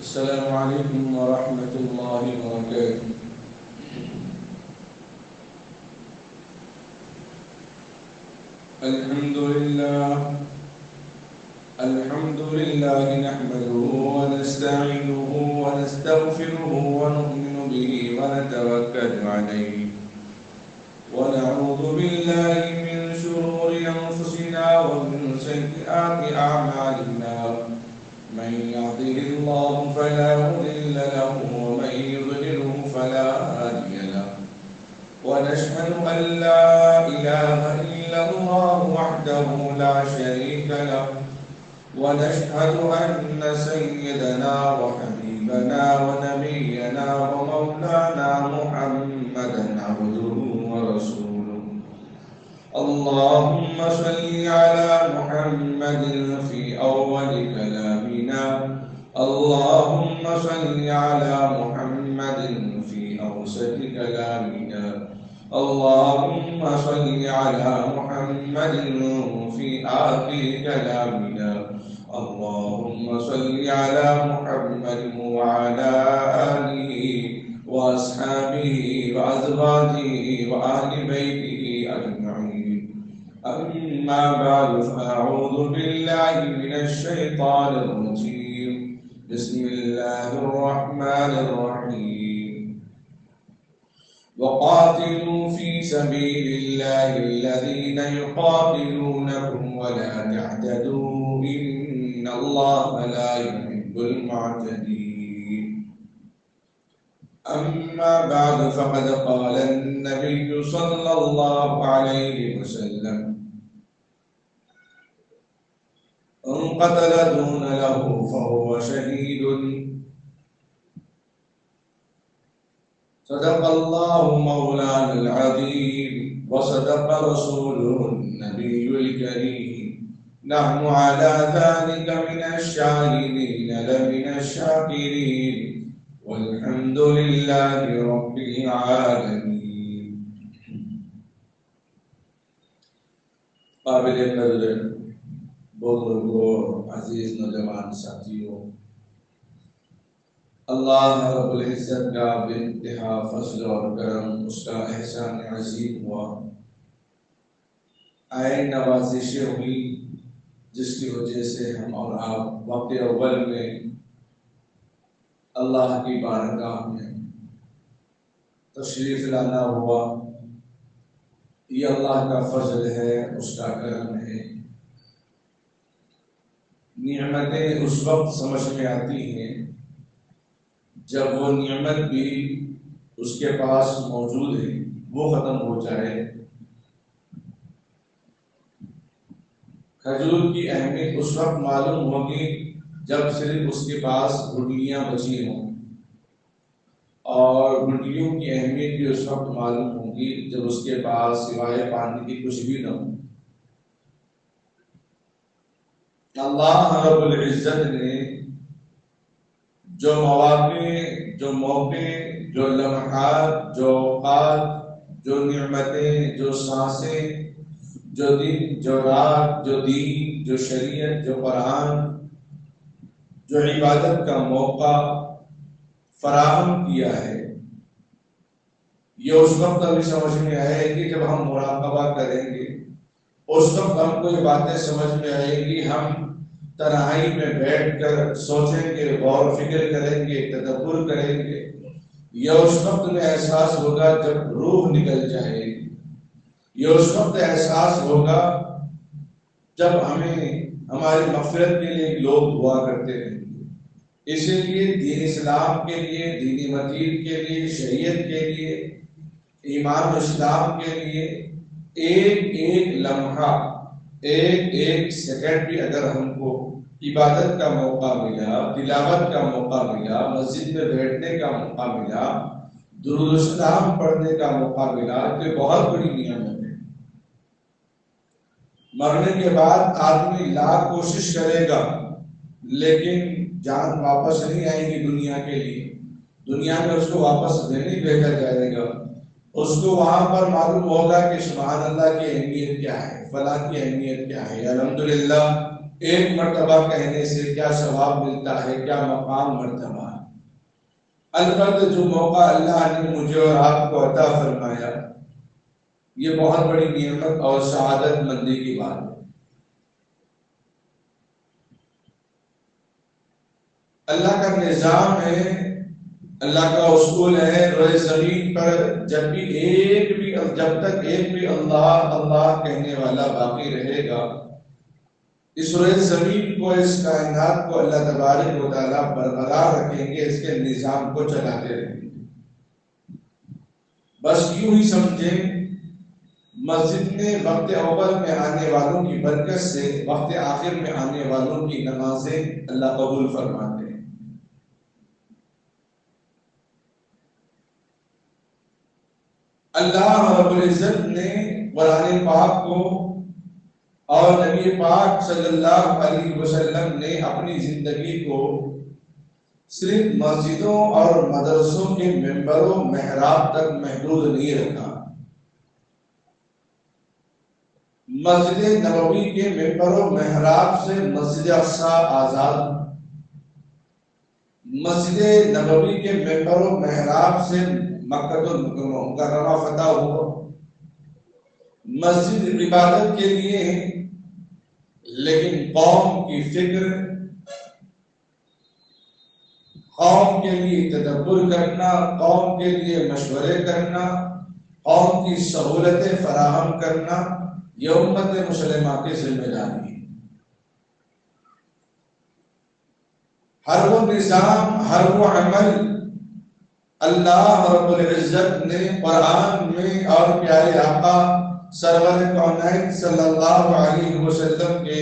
السلام عليكم ورحمة الله وبركاته. الحمد لله نحمده ونستعينه ونستغفره ونؤمن به ونتوكل عليه ونعوذ بالله من شرور أنفسنا ومن سيئات أعمالنا. من يهده الله فلا مضل له ومن يضلله فلا هادي له. ونشهد أن لا إله إلا الله وحده لا شريك له. ونشهد أن سيدنا وحبيبنا ونبينا ومولانا محمدا عبده ورسوله. اللهم صل على محمد في أول كلامنا. اللهم صل على محمد في أوسط كلامنا. اللهم صل على محمد في آخر كلامنا. اللهم صل على محمد وعلى آله وأصحابه وأزواجه وأهل بيته أجمعين. أما بعد فأعوذ بالله من الشيطان الرجيم. بسم الله الرحمن الرحيم. وقاتلوا في سبيل الله الذين يقاتلونكم ولا تعتدوا إن الله لا يحب المعتدين. أما بعد فقد قال النبي صلى الله عليه وسلم: من قتل دون له فهو شهيد. صدق الله مولانا العظيم وصدق رسوله النبي الكريم. نحن على ذلك من الشاهدين لمن الشاكرين والحمد لله رب العالمين. قابل قدر بزرگوں، عزیز نوجوان ساتھیوں، اللہ رب العزت کا بے انتہا فضل اور کرم، اس کا احسان عظیم ہوا، آئے نوازشیں ہوئی جس کی وجہ سے ہم اور آپ وقت اول میں اللہ کی بارگاہ میں تشریف لانا ہوا. یہ اللہ کا فضل ہے، اس کا کرم ہے. نعمتیں اس وقت سمجھ میں آتی ہیں جب وہ نعمت بھی اس کے پاس موجود ہے وہ ختم ہو جائے. کھجور کی اہمیت اس وقت معلوم ہوگی جب صرف اس کے پاس گٹلیاں بچی ہوں، اور گٹلیوں کی اہمیت بھی اس وقت معلوم ہوگی جب اس کے پاس سوائے پانی کی کچھ بھی نہ ہو. اللہ رب العزت نے جو مواقع، جو موقع، جو لمحات، جو اوقات، جو نعمتیں، جو سانسیں، جو دن، جو رات، جو دین، جو شریعت، جو قرآن، جو عبادت کا موقع فراہم کیا ہے، یہ اس وقت ہمیں سمجھ میں آئے گی جب ہم مراقبہ کریں گے. اس وقت ہم کو یہ باتیں سمجھ میں آئے گی، ہم تنہائی میں بیٹھ کر سوچیں گے، غور و فکر کریں گے، تدبر کریں گے. یہ اس وقت میں احساس ہوگا جب روح نکل جائے گی. یہ اس وقت احساس ہوگا جب ہمیں ہماری مغفرت کے لیے لوگ دعا کرتے رہیں گے. اسی لیے دین اسلام کے لیے، دین متین کے لیے، شریعت کے لیے، ایمان اسلام کے لیے ایک ایک لمحہ، ایک ایک سیکنڈ بھی اگر ہم کو عبادت کا موقع ملا، تلاوت کا موقع ملا، مسجد میں بیٹھنے کا موقع ملا، درود السلام پڑھنے کا موقع ملا، تو بہت بڑی نعمت ہے. مرنے کے بعد آدمی لاکھ کوشش کرے گا لیکن جان واپس نہیں آئے گی دنیا کے لیے. دنیا میں اس کو واپس نہیں بھیجا جائے گا. اس کو وہاں پر معلوم ہوگا کہ سبحان اللہ کی اہمیت کیا ہے، فلاں کی اہمیت کیا ہے. الحمدللہ ایک مرتبہ کہنے سے کیا ثواب ملتا ہے، کیا مقام مرتبہ ہے۔ البتہ جو موقع اللہ نے مجھے اور آپ کو عطا فرمایا، یہ بہت بڑی نعمت اور سعادت مندی کی بات ہے۔ اللہ کا نظام ہے، اللہ کا اصول ہے، روئے زمین پر جب تک ایک بھی اللہ اللہ کہنے والا باقی رہے گا، اس روئے زمین کو، اس کائنات کو اللہ تبارک و تعالیٰ برقرار رکھیں گے، اس کے نظام کو چلاتے رہیں گے۔ بس یوں ہی سمجھیں، مسجد میں وقت اول میں آنے والوں کی برکت سے وقت آخر میں آنے والوں کی نمازیں اللہ قبول فرماتے ہیں۔ اللہ رب العزت نے قرآن پاک کو اور نبی پاک صلی اللہ علیہ وسلم نے اپنی زندگی کو صرف مسجدوں اور مدرسوں کے ممبروں محراب تک محدود نہیں رکھا۔ مسجد نبوی کے ممبر و محراب سے مسجد اقصی آزاد، مسجد نبوی کے ممبر و محراب سے مکہ المکرمہ فتح ہوا۔ مسجد عبادت کے لیے ہے، لیکن قوم کی فکر، قوم کے لیے تدبر کرنا، قوم کے لیے مشورے کرنا، قوم کی سہولتیں فراہم کرنا، یہ امت مسلمہ کی ذمہ داری ہے۔ ہر وہ نظام، ہر وہ عمل اللہ رب العزت نے قرآن میں اور پیارے آقا سرور کونین صلی اللہ علیہ وسلم کے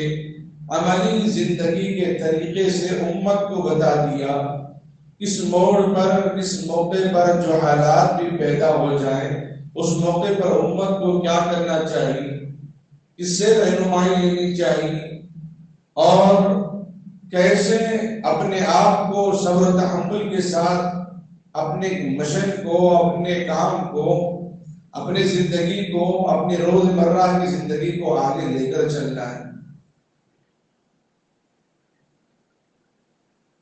عملی زندگی کے طریقے سے امت کو بتا دیا۔ اس موڑ پر، اس موقع پر جو حالات بھی پیدا ہو جائیں، اس موقع پر امت کو کیا کرنا چاہیے، کس سے رہنمائی لینی چاہیے، اور کیسے اپنے آپ کو صبر و تحمل کے ساتھ اپنے مشن کو، اپنے کام کو، اپنے زندگی کو، اپنی روزمرہ کی زندگی کو آگے لے کر چلنا ہے۔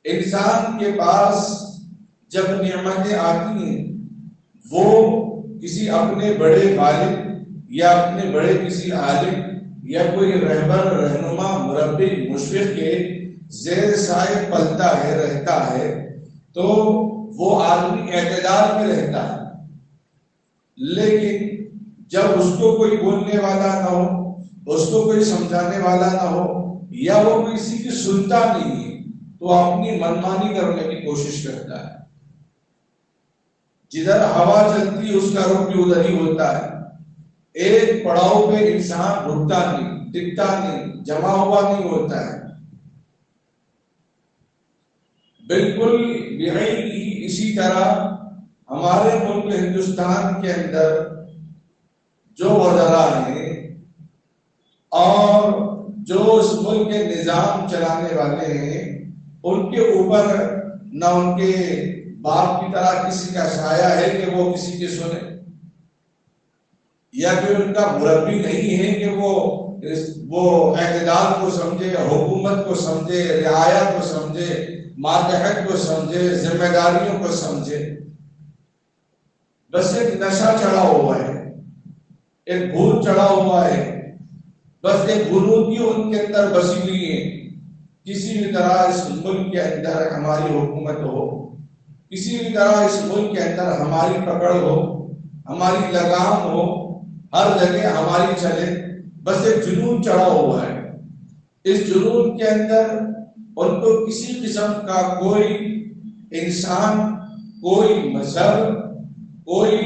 انسان کے پاس جب نعمتیں آتی ہیں، وہ کسی اپنے بڑے غالب یا اپنے بڑے کسی عالم یا کوئی رہبر، رہنما، مربی، مشفق کے زیر سائے پلتا ہے، رہتا ہے، تو وہ آدمی اعتدال میں رہتا ہے۔ لیکن جب اس کو کوئی بولنے والا نہ ہو، اس کو کوئی سمجھانے والا نہ ہو، یا وہ کسی کی سنتا نہیں ہے، تو اپنی منمانی کرنے کی کوشش کرتا ہے۔ جدھر ہوا چلتی ہے اس کا رخ بھی ادھر ہی ہوتا ہے۔ ایک پڑاؤ پہ انسان رکتا نہیں، ٹکتا نہیں، جمع ہوا نہیں ہوتا ہے۔ بالکل اسی طرح ہمارے ملک ہندوستان کے اندر جو وزراء ہیں اور جو اس ملک کے نظام چلانے والے ہیں، ان کے اوپر نہ ان کے باپ کی طرح کسی کا سایہ ہے کہ وہ کسی کی سنے، یا پھر ان کا مربی نہیں ہے کہ وہ اعتدال کو سمجھے، حکومت کو سمجھے، رعایا کو سمجھے، ماتحت کو سمجھے، ذمہ داریوں کو سمجھے۔ بس ایک نشہ چڑھا ہوا ہے، ایک بھوت چڑھا ہوا ہے، بس ایک غنودگی ان کے اندر بسی ہوئی ہے۔ کسی بھی طرح اس ملک کے اندر ہماری حکومت ہو، کسی بھی طرح اس ملک کے اندر ہماری پکڑ ہو، ہماری لگام ہو، ہر جگہ ہماری چلے، بس ایک جنون چڑھا ہوا ہے۔ اس جنون کے اندر ان کو کسی قسم کا کوئی انسان، کوئی مذہب، کوئی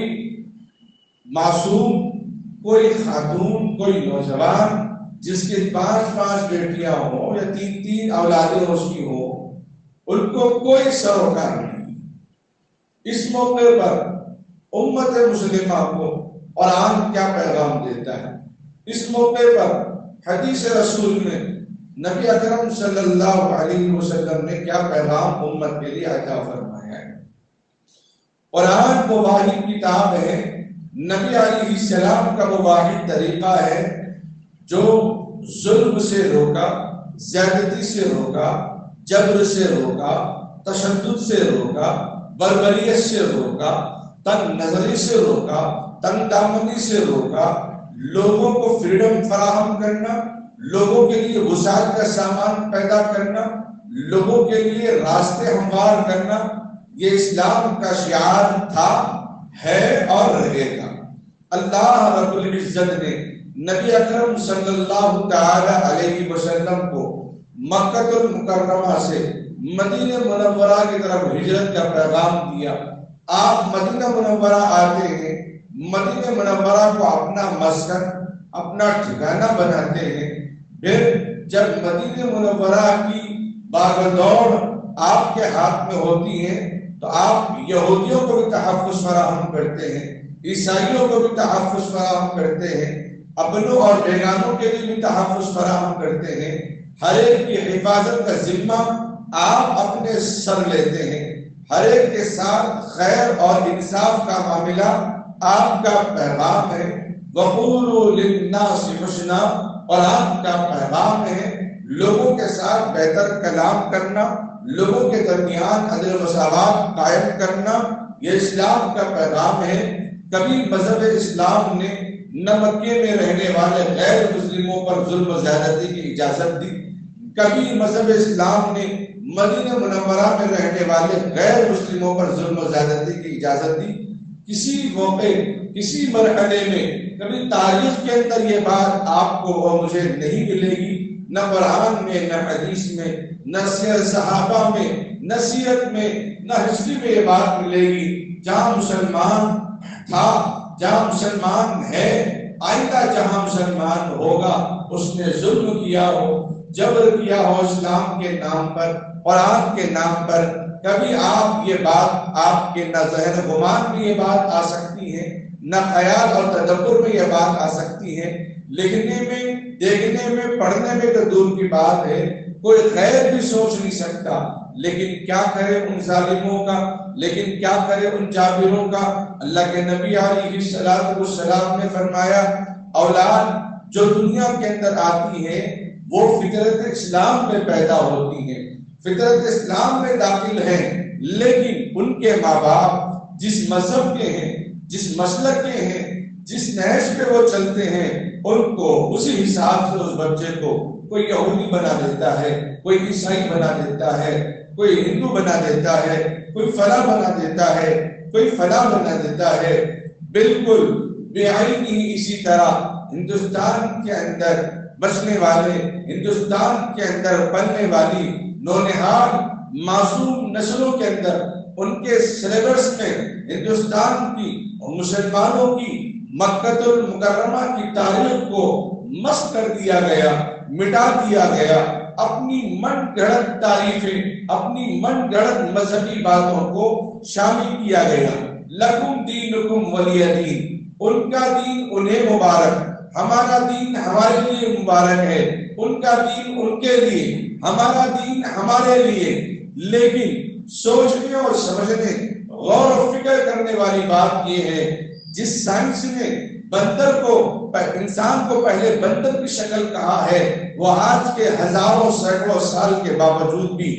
معصوم، کوئی خاتون، کوئی نوجوان جس کے 5 بیٹیاں ہوں یا 3 اولادیں اس کی ہوں، ان کو کوئی سروکار نہیں۔ اس موقع پر امت مسلمہ کو قرآن کیا پیغام دیتا ہے؟ اس موقع پر حدیث رسول میں نبی اکرم صلی اللہ علیہ وسلم نے کیا پیغام امت کے لیے عطا فرمایا ہے؟ قرآن وہ واحد کتاب ہے، نبی علیہ السلام کا وہ واحد طریقہ ہے جو ظلم سے روکا، زیادتی سے روکا، جبر سے روکا، تشدد سے روکا، بربریت سے روکا، تنگ نظری سے روکا، تنگ دامنی سے روکا، لوگوں کو فریڈم فراہم کرنا، لوگوں کے لیے وسائل کا سامان پیدا کرنا، لوگوں کے لیے راستے ہموار کرنا، یہ اسلام کا شعار تھا، ہے اور رہے گا۔ اللہ رب العزت نے نبی اکرم صلی اللہ تعالی علیہ وسلم کو مکہ المکرمہ سے مدینہ منورہ کی طرف ہجرت کا پیغام دیا۔ آپ مدینہ منورہ آتے ہیں، مدینہ منورہ کو اپنا مسکن، اپنا ٹھکانہ بناتے ہیں۔ پھر جب مدینہ منورہ کی باغ دوڑ آپ کے ہاتھ میں ہوتی ہے تو آپ یہودیوں کو بھی تحفظ فراہم کرتے ہیں، عیسائیوں کو بھی تحفظ فراہم کرتے ہیں، اپنوں اور بیگانوں کے لیے بھی تحفظ فراہم کرتے ہیں۔ ہر ایک کی حفاظت کا ذمہ آپ اپنے سر لیتے ہیں، ہر ایک کے ساتھ خیر اور انصاف کا معاملہ آپ کا پیغام ہے۔ وَقُولُوا لِلنَّاسِ حُسْنًا، اور آپ کا پیغام ہے لوگوں کے ساتھ بہتر کلام کرنا، لوگوں کے درمیان عدل و مساوات قائم کرنا، یہ اسلام کا پیغام ہے۔ کبھی مذہب اسلام نے نہ مکے میں رہنے والے غیر مسلموں پر ظلم و زیادتی کی اجازت دی، کبھی مذہب اسلام نے مدینہ منورہ میں رہنے والے غیر مسلموں پر ظلم و زیادتی کی اجازت دی۔ کسی موقع، کسی مرحلے میں، کبھی تاریخ کے اندر یہ بات آپ کو اور مجھے نہیں ملے گی، نہ قرآن میں، نہ حدیث میں، نہ سیر صحابہ میں، نہ سیرت میں، نہ ہسٹری میں یہ بات ملے گی جہاں مسلمان تھا، جہاں مسلمان ہے، آئندہ جہاں مسلمان ہوگا اس نے ظلم کیا ہو، جبر کیا ہو اسلام کے نام پر، قرآن کے نام پر۔ کبھی آپ یہ بات، آپ کے نہ ذہن گمان میں یہ بات آ سکتی ہے، نہ خیال اور تدبر میں یہ بات آ سکتی ہے، لکھنے میں، دیکھنے میں، پڑھنے میں تو دور کی بات ہے، کوئی خیر بھی سوچ نہیں سکتا۔ لیکن کیا کرے ان ظالموں کا، لیکن کیا کرے ان جابروں کا۔ اللہ کے نبی علیہ السلام نے فرمایا، اولاد جو دنیا کے اندر آتی ہے وہ فطرت اسلام میں پیدا ہوتی ہے، فطرت اسلام میں داخل ہیں، لیکن ان کے ماں باپ جس مذہب کے ہیں، جس مسلک کے ہیں، جس نہج پہ وہ چلتے ہیں، ان کو اسی حساب سے اس بچے کو کوئی یہودی بنا دیتا ہے، کوئی عیسائی بنا دیتا ہے، کوئی ہندو بنا دیتا ہے، کوئی فلاں بنا دیتا ہے، کوئی فلاں بنا دیتا ہے۔ بالکل بے عینی ہی اسی طرح ہندوستان کے اندر بسنے والے، ہندوستان کے اندر پلنے والی نونہال معصوم نسلوں کے اندر، ان کے سلیبس میں ہندوستان کی مسلمانوں کی مکہ المکرمہ کی تاریخ کو مسخ کر دیا گیا، مٹا دیا گیا، اپنی من گھڑت تعریفیں، اپنی من گھڑت مذہبی باتوں کو شامل کیا گیا۔ لکم دینکم ولی دین، ان کا دین انہیں مبارک، ہمارا دین ہمارے لیے مبارک ہے، ان کا دین ان کے لیے، ہمارا دین ہمارے لیے۔ لیکن سوچنے اور سمجھنے، غور و فکر کرنے والی بات یہ ہے، جس سائنس نے بندر کو، انسان کو پہلے بندر کی شکل کہا ہے، وہ آج کے ہزاروں سینکڑوں سال کے باوجود بھی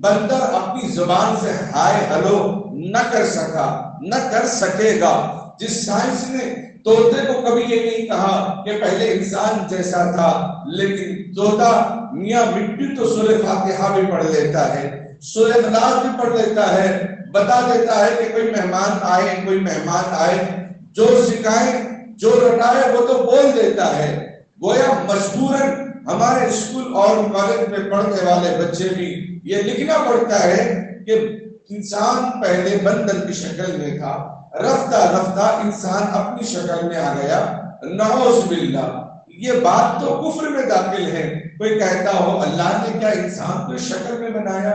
بندر اپنی زبان سے ہائے ہلو نہ کر سکا، نہ کر سکے گا۔ جس سائنس نے طوطے کو کبھی یہ نہیں کہا کہ پہلے انسان جیسا تھا، لیکن طوطا میاں مٹی تو سورہ فاتحہ بھی پڑھ لیتا ہے، سورہ اخلاص بھی پڑھ لیتا ہے، بتا دیتا ہے کہ کوئی مہمان آئے، کوئی مہمان آئے، جو سکھائے، جو رٹائے وہ تو بول دیتا ہے۔ گویا مجبوراً ہمارے اسکول اور کالج میں پڑھنے والے بچے بھی یہ لکھنا پڑتا ہے کہ انسان پہلے بندر کی شکل میں تھا، رفتہ رفتہ انسان اپنی شکل میں آ گیا۔ نعوذ باللہ، یہ بات تو کفر میں داخل ہے۔ کوئی کہتا ہو اللہ نے کیا انسان کو شکل میں بنایا؟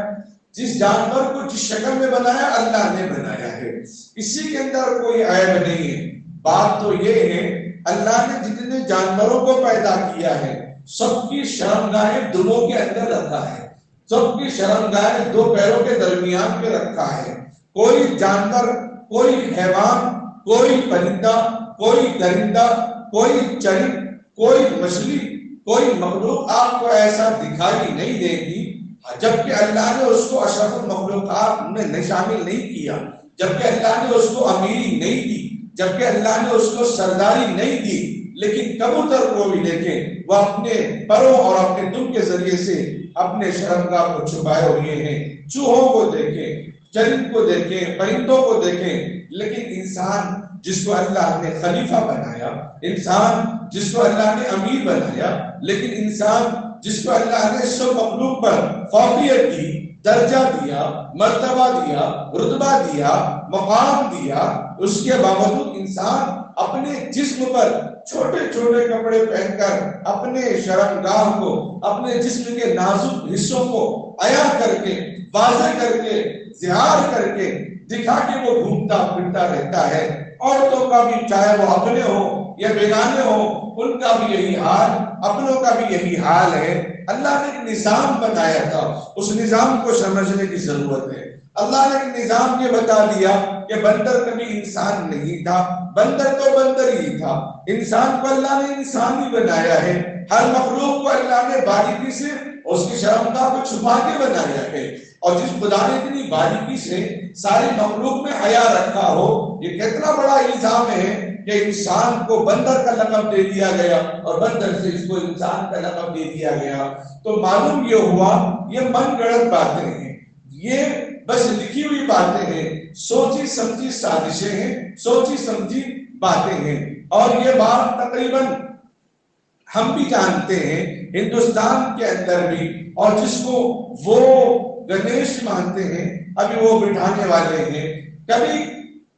جس جانور کو جس شکل میں بنایا اللہ نے بنایا ہے، اسی کے اندر کوئی عیب نہیں ہے۔ بات تو یہ ہے اللہ نے جتنے جانوروں کو پیدا کیا ہے سب کی شرمگاہیں دموں کے اندر رکھا ہے، سب کی شرمگاہیں دو پیروں کے درمیان پہ رکھا ہے۔ کوئی جانور، کوئی حیوان، کوئی پرندہ، کوئی درندہ، کوئی چرند، کوئی مچھلی، کوئی مخلوق آپ کو ایسا دکھائی نہیں دے گی جبکہ اللہ نے اس کو اشرف المخلوقات میں شامل نہیں کیا، جبکہ اللہ نے اس کو امیری نہیں دی، جبکہ اللہ نے اس کو سرداری نہیں دی، لیکن کبوتر کو بھی دیکھیں، وہ اپنے پروں اور اپنے دم کے ذریعے سے اپنے شرمگاہ کو چھپائے ہوئے ہیں۔ چوہوں کو دیکھیں، چرند کو دیکھیں، پرندوں کو دیکھیں، لیکن انسان جس کو اللہ نے خلیفہ بنایا، انسان جس کو اللہ نے امیر بنایا، لیکن انسان جس کو اللہ نے سب مخلوق پر فوقیت دی، درجہ دیا، مرتبہ دیا، رتبہ دیا، مقام دیا، اس کے باوجود انسان اپنے جسم پر چھوٹے چھوٹے کپڑے پہن کر اپنے شرمگاہ کو، اپنے جسم کے نازک حصوں کو عیاں کر کے، واضح کر کے، ظاہر کر کے، دکھا کے وہ گھومتا پھرتا رہتا ہے۔ عورتوں کا بھی، چاہے وہ اپنے ہوں یا بیگانے ہوں، ان کا بھی یہی حال، اپنوں کا بھی یہی حال ہے۔ اللہ نے ایک نظام بنایا تھا، اس نظام کو سمجھنے کی ضرورت ہے۔ اللہ نے ایک نظام یہ بتا دیا کہ بندر کبھی انسان نہیں تھا، بندر تو بندر ہی تھا۔ انسان کو اللہ نے انسان ہی بنایا ہے، ہر مخلوق کو اللہ نے باریکی سے اس کی شرمگاہ کو چھپا کے بنایا ہے، اور جس خدا نے اتنی باریکی سے ساری مخلوق میں حیا رکھا ہو، یہ کتنا بڑا الزام ہے کہ انسان کو بندر کا لقب دے دیا گیا اور بندر سے اس کو انسان کا لقب دے دیا گیا۔ تو معلوم یہ ہوا یہ من گڑت باتیں ہیں، یہ بس لکھی ہوئی باتیں ہیں، سوچی سمجھی سازشیں ہیں، سوچی سمجھی باتیں ہیں۔ اور یہ بات تقریباً ہم بھی جانتے ہیں ہندوستان کے اندر بھی، اور جس کو وہ گنیش مانتے ہیں ابھی وہ بٹھانے والے ہیں۔ کبھی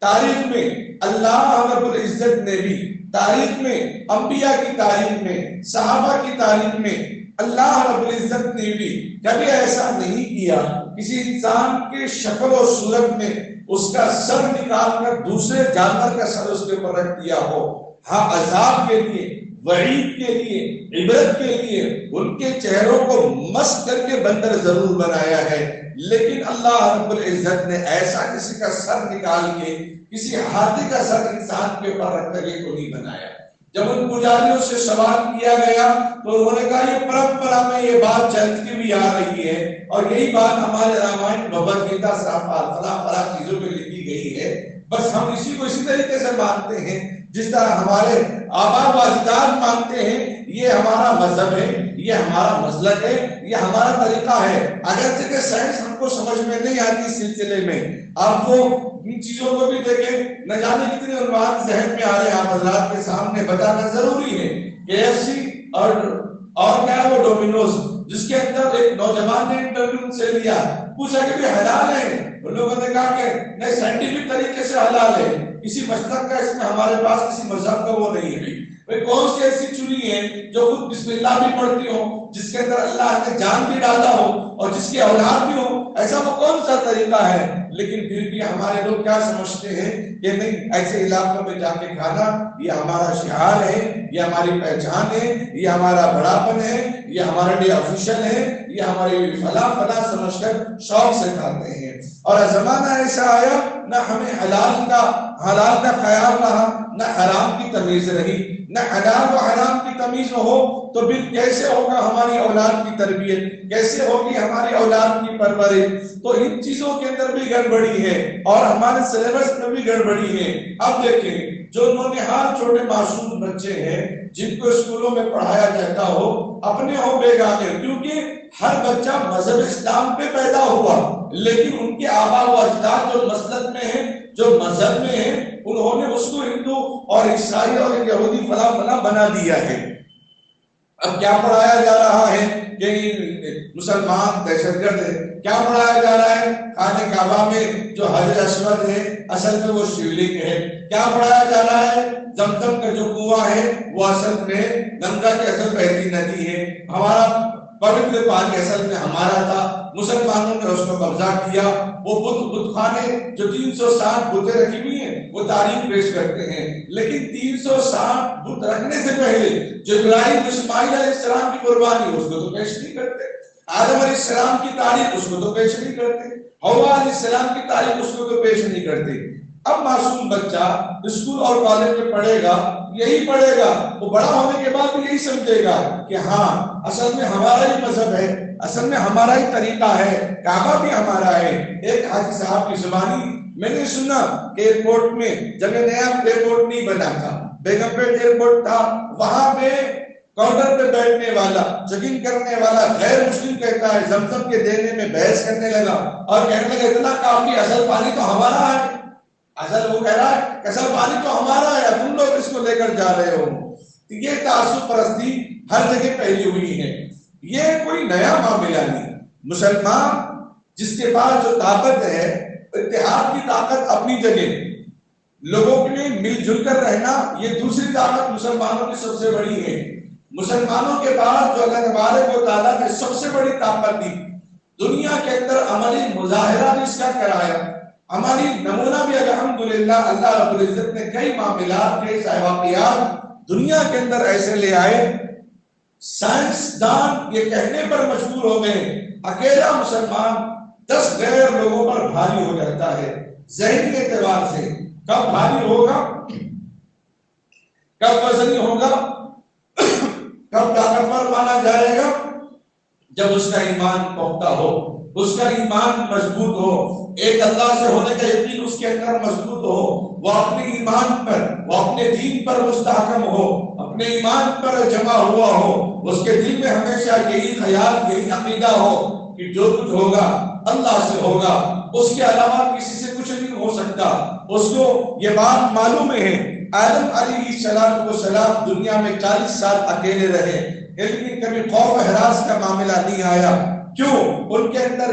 تاریخ میں اللہ رب العزت نے بھی، تاریخ میں، انبیاء کی تاریخ میں، صحابہ کی تاریخ میں، اللہ رب العزت نے بھی کبھی ایسا نہیں کیا کسی انسان کے شکل و صورت میں اس کا سر نکال کر دوسرے جانور کا سر اس کے اوپر رکھ دیا ہو۔ ہاں، عذاب کے لیے، وعید کے لیے، عبرت کے لیے ان کے چہروں کو مس کر کے بندر ضرور بنایا ہے، لیکن اللہ رب العزت نے ایسا کسی کا سر نکال کے، کسی ہاتھی کا سر انسان کے اوپر رکھ کر کو نہیں بنایا۔ جب ان پجاریوں سے سوال کیا گیا تو انہوں نے کہا یہ پرمپرا میں یہ بات چلتی بھی آ رہی ہے، اور یہی بات ہمارے رامائن، بھگوت گیتا، فلاں چیزوں میں لکھی گئی ہے، بس ہم اسی کو اسی طریقے سے مانتے ہیں جس طرح ہمارے آبا و اجداد مانتے ہیں۔ یہ ہمارا مذہب ہے، یہ ہمارا مسلک ہے، یہ ہمارا طریقہ ہے۔ اگرچہ کہ سائنس ہم کو سمجھ میں نہیں آتی اس سلسلے میں، آپ وہ ان چیزوں کو بھی دیکھیں، نہ جانے کتنے عنوان ذہن میں آ رہے ہیں، آپ حضرات کے سامنے بتانا ضروری ہے۔ KFC اور کیا وہ ڈومینوز، جس کے اندر ایک نوجوان نے انٹرویو سے لیا، پوچھا کہ حلال ہے، ان لوگوں نے کہا کہ نہیں، سائنٹیفک طریقے سے حلال ہے، کسی مسلک کا اس میں ہمارے پاس کسی مذہب کا وہ نہیں ہے۔ کون سی ایسی چنی ہے جو خود بسم اللہ بھی پڑھتی ہو، جس کے اندر اللہ نے جان بھی ڈالا ہو اور جس کی اولاد بھی ہو، ایسا وہ کون سا طریقہ ہے؟ لیکن پھر بھی ہمارے لوگ کیا سمجھتے ہیں کہ نہیں، ایسے علاقوں میں جا کے کھانا یہ ہمارا شعار ہے، یہ ہماری پہچان ہے، یہ ہمارا بڑاپن ہے، یہ ہمارے لیے آفیشل ہے، یہ ہمارے فلاں سمجھ کر شوق سے کھاتے ہیں۔ اور زمانہ ایسا آیا نہ ہمیں حلال کا خیال رہا، نہ حرام کی تمیز رہی، نہ حلال و حرام کی تمیز ہو تو پھر کیسے ہوگا ہماری اولاد کی تربیت، کیسے ہوگی ہماری اولاد کی پرورش؟ تو ان چیزوں کے اندر بھی گڑبڑی ہے اور ہمارے سلیبس میں بھی گڑبڑی ہے۔ اب دیکھیں، جو نونہال چھوٹے معصوم بچے ہیں جن کو اسکولوں میں پڑھایا جاتا ہو، اپنے ہو بیگانے، کیونکہ ہر بچہ مذہب اسلام پہ پیدا ہوا، لیکن ان کے آبا و اجداد جو مسلک میں ہیں، جو مذہب میں ہیں، انہوں نے اس کو ہندو اور عیسائی اور یہودی فلاں بنا دیا ہے۔ اب کیا پڑھایا جا رہا ہے کہ مسلمان دہشت گرد ہے، کیا پڑھایا جا رہا ہے خانہ کعبہ میں جو حجر اسود ہے اصل میں وہ شیولنگ ہے، کیا پڑھایا جا رہا ہے زمزم کا جو کنواں ہے وہ اصل میں گنگا کی اصل بہتی ندی ہے، ہمارا پوتر پانی اصل میں ہمارا تھا، مسلمانوں نے اس کو قبضہ کیا۔ وہ بت خانے جو 360 بتیں رکھی ہوئی ہیں وہ تاریخ پیش کرتے ہیں، لیکن 360 بت رکھنے سے پہلے جو ابراہیم اسماعیل علیہ السلام کی قربانی اس کو تو پیش نہیں کرتے، آدم علیہ السلام کی تاریخ اس کو تو پیش نہیں کرتے، حوا علیہ السلام کی تاریخ اس کو تو پیش نہیں کرتے۔ اب معصوم بچہ اسکول اور کالج میں پڑھے گا، یہی پڑھے گا، وہ بڑا ہونے کے بعد بھی یہی سمجھے گا کہ ہاں اصل میں ہمارا ہی مذہب ہے، اصل میں ہمارا ہی طریقہ ہے، کعبہ بھی ہمارا ہے۔ ایک حاجی صاحب کی زبانی میں نے سنا کہ ایئرپورٹ میں، جب یہ نیا ایئرپورٹ نہیں بنا تھا، بیگم پیٹ ایئرپورٹ تھا، وہاں پہ کاؤنٹر پہ بیٹھنے والا، چیکنگ کرنے والا غیر مسلم کہتا ہے زمزم کے دینے میں بحث کرنے لگا اور کہنے لگا اتنا کافی، اصل پانی تو ہمارا ہے، اصل وہ کہہ رہا ہے کہ اصل پانی تو ہمارا ہے، تم لوگ اس کو لے کر جا رہے ہو۔ یہ تعصب پرستی ہر جگہ پھیلی ہوئی ہے، یہ کوئی نیا معاملہ نہیں۔ مسلمان جس کے پاس جو طاقت ہے، اتحاد کی طاقت اپنی جگہ، لوگوں کے لیے مل جل کر رہنا، یہ دوسری طاقت مسلمانوں کی سب سے بڑی ہے۔ مسلمانوں کے بعد جو اللہ تبارک و تعالیٰ نے سب سے بڑی طاقت دی، دنیا کے اندر عملی مظاہرہ بھی اس کا کرایا، عملی نمونہ بھی الحمدللہ اللہ رب العزت نے کئی معاملات، کئی واقعات دنیا کے اندر ایسے لے آئے، سائنسدان یہ کہنے پر مجبور ہو گئے اکیلا مسلمان 10 غیر لوگوں پر بھاری ہو جاتا ہے۔ ذہنی اعتبار سے کب بھاری ہوگا، کب وزنی ہوگا، کب طاقتور مانا جائے گا، جب اس کا ایمان پختہ ہو، اس کا ایمان مضبوط ہو، ایک اللہ سے ہونے کا یقین اس کے اندر مضبوط ہو، وہ اپنے ایمان پر، وہ اپنے دین پر مستحکم ہو، اپنے ایمان پر جمع ہوا ہو، اس کے دل میں ہمیشہ یہی خیال، یہی عقیدہ ہو کہ جو کچھ ہوگا اللہ سے ہوگا، اس کے علاوہ کسی سے کچھ نہیں ہو سکتا۔ اس کو یہ بات معلوم ہے، آدم علیہ السلام دنیا میں 40 سال اکیلے رہے، لیکن کبھی خوف و ہراس کا معاملہ نہیں آیا۔ کیوں؟ ان کے اندر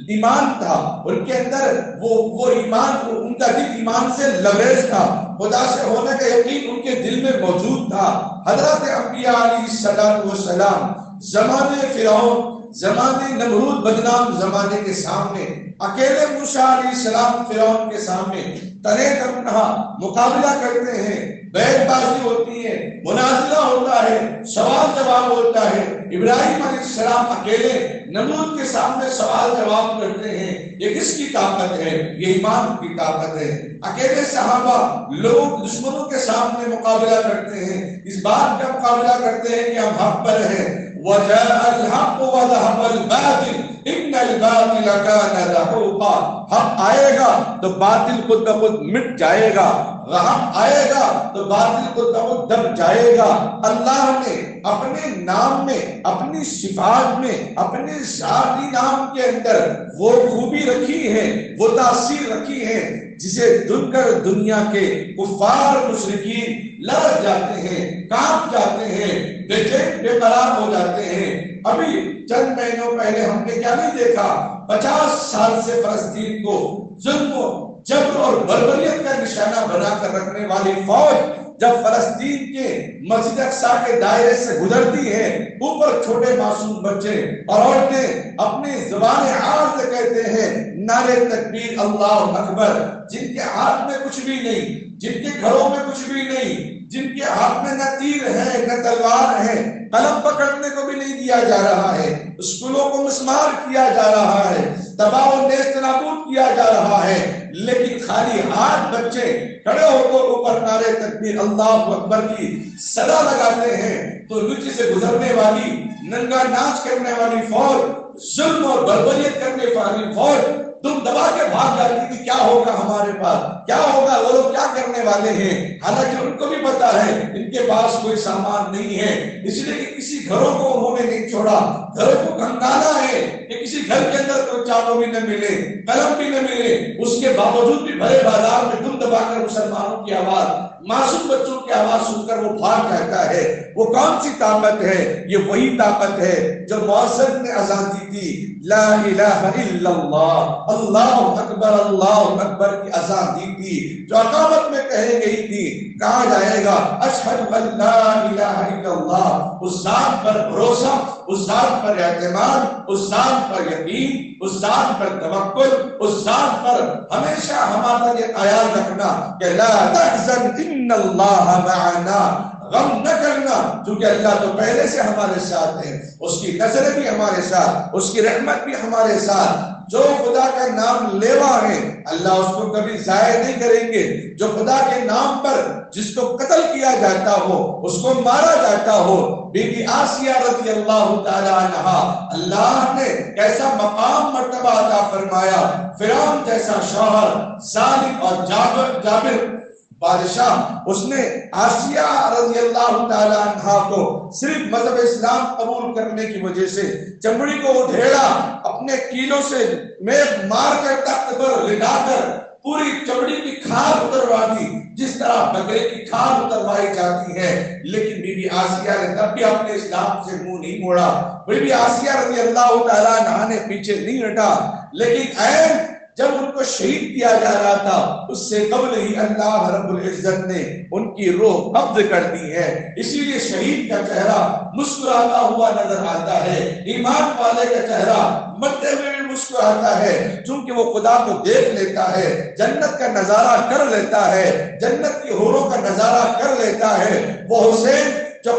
ایمان تھا، ان کے اندر وہ ایمان، ان کا دل ایمان سے لبریز تھا، خدا سے ہونے کا یقین ان کے دل میں موجود تھا۔ حضرت انبیاء علیہ السلام زمانے فرعون، زمانے نمرود بدنام زمانے کے سامنے، اکیلے موسیٰ علیہ السلام فرعون کے سامنے تنے تنہا مقابلہ کرتے ہیں، بیعت بازی ہوتی ہے، مناظرہ ہوتا ہے، سوال جواب ہوتا ہے۔ ابراہیم علیہ السلام اکیلے نمرود کے سامنے سوال جواب کرتے ہیں۔ یہ کس کی طاقت ہے؟ یہ ایمان کی طاقت ہے۔ اکیلے صحابہ لوگ دشمنوں کے سامنے مقابلہ کرتے ہیں، اس بات کا مقابلہ کرتے ہیں کہ ہم حق پر ہیں۔ وَجَاءَ الْحَقُّ وَذَهَبَ الْبَاطِلُ إِنَّ الْبَاطِلَ كَانَ زَهُوقًا۔ حق آئے گا تو باطل خود بخود مٹ جائے گا، حق آئے گا تو باطل خود بخود دب جائے گا۔ اللہ نے اپنے نام میں، اپنی صفات میں، اپنے ذاتی نام کے اندر وہ خوبی رکھی ہے، وہ تاثیر رکھی ہے جسے سن کر دنیا کے کفار مشرکین لرز جاتے ہیں، کانپ جاتے ہیں، بے چین بے قرار ہو جاتے ہیں۔ ابھی چند مہینوں پہلے ہم نے کیا نہیں دیکھا، 50 سال سے فلسطین کو ظلم و جبر اور بربریت کا نشانہ بنا کر رکھنے والی فوج جب فلسطین کے مسجد اقصیٰ کے دائرے سے گزرتی ہے، اوپر چھوٹے معصوم بچے اور عورتیں اپنی زبان عام سے کہتے ہیں نعرے تکبیر اللہ اکبر، جن کے ہاتھ میں کچھ بھی نہیں، جن کے گھروں میں کچھ بھی نہیں، جن کے ہاتھ میں نہ تیر ہے نہ تلوار ہے، قلم پکڑنے کو بھی نہیں دیا جا رہا ہے، اسکولوں کو مسمار کیا جا رہا ہے، تباہ و نیست نابود کیا جا رہا ہے، لیکن خالی ہاتھ بچے کھڑے ہو کر اوپر نعرے تکبیر اللہ اکبر کی صدا لگاتے ہیں، تو نیچے سے گزرنے والی، ننگا ناچ کرنے والی فوج، ظلم اور بربریت کرنے والی فوج تم دبا کے بھاگ جاتی کہ کیا ہوگا ہمارے پاس، کیا ہوگا، وہ لوگ کیا کرنے والے ہیں، حالانکہ ان کو بھی پتا ہے ان کے پاس کوئی سامان نہیں ہے، اس لیے کہ کسی گھروں کو انہوں نے نہیں چھوڑا، گھروں کو کھنگالا ہے کہ کسی گھر کے اندر کوئی چاول بھی نہ ملے، قلم بھی نہ ملے، اس کے باوجود بھی بھرے بازار میں دم دبا کر مسلمانوں کی آواز، معصوم بچوں کی آواز سن کر وہ بھاگ جاتا ہے۔ وہ کون سی طاقت ہے؟ یہ وہی طاقت ہے جو مؤذن نے اذان دی تھی، لا الہ الا اللہ، اللہ اکبر کی اذان دی تھی، جو اقامت میں کہی گئی تھی، کہا جائے گا اشہد ان لا الہ الا اللہ، اس ذات پر بھروسہ، اس ذات پر اعتماد، اس ذات پر یقین، اس ذات پر توکل، اس ذات پر ہمیشہ ہمارا یہ خیال رکھنا کہ لا تحزن ان اللہ معنا، غم نہ کرنا کیونکہ اللہ تو پہلے سے ہمارے ساتھ ہے، اس کی نظر بھی ہمارے ساتھ، اس کی رحمت بھی ہمارے ساتھ۔ جو خدا کا نام لیوا ہے اللہ اس کو کبھی ضائع نہیں کریں گے. جو خدا کے نام پر جس کو قتل کیا جاتا ہو, اس کو مارا جاتا ہو, بی بی آسیہ رضی اللہ تعالی عنہا, اللہ نے کیسا مقام مرتبہ عطا فرمایا. فرعون جیسا شوہر, ظالم اور جابر بادشاہ, اس نے آسیہ رضی اللہ تعالی عنہا کو صرف مذہب اسلام قبول کرنے کی وجہ سے چمڑی کو ادھیڑا, اپنے کیلوں سے میخ مار کر تخت پر لٹا کر پوری چمڑی کی کھال اتروا دی, جس طرح بکرے کی کھال اتروائی جاتی ہے. لیکن بی بی آسیہ نے تب بھی اپنے اسلام سے منہ نہیں موڑا. بی بی آسیہ رضی اللہ تعالیٰ عنہا نے پیچھے نہیں ہٹا. لیکن جب ان کو شہید کیا جا رہا تھا, اس سے قبل ہی اللہ رب العزت نے ان کی روح قبض کر دی ہے. اسی لیے شہید کا چہرہ مسکراتا ہوا نظر آتا ہے, ایمان والے کا چہرہ مرتے ہوئے بھی مسکراتا ہے, چونکہ وہ خدا کو دیکھ لیتا ہے, جنت کا نظارہ کر لیتا ہے, جنت کی حوروں کا نظارہ کر لیتا ہے. وہ حسین جو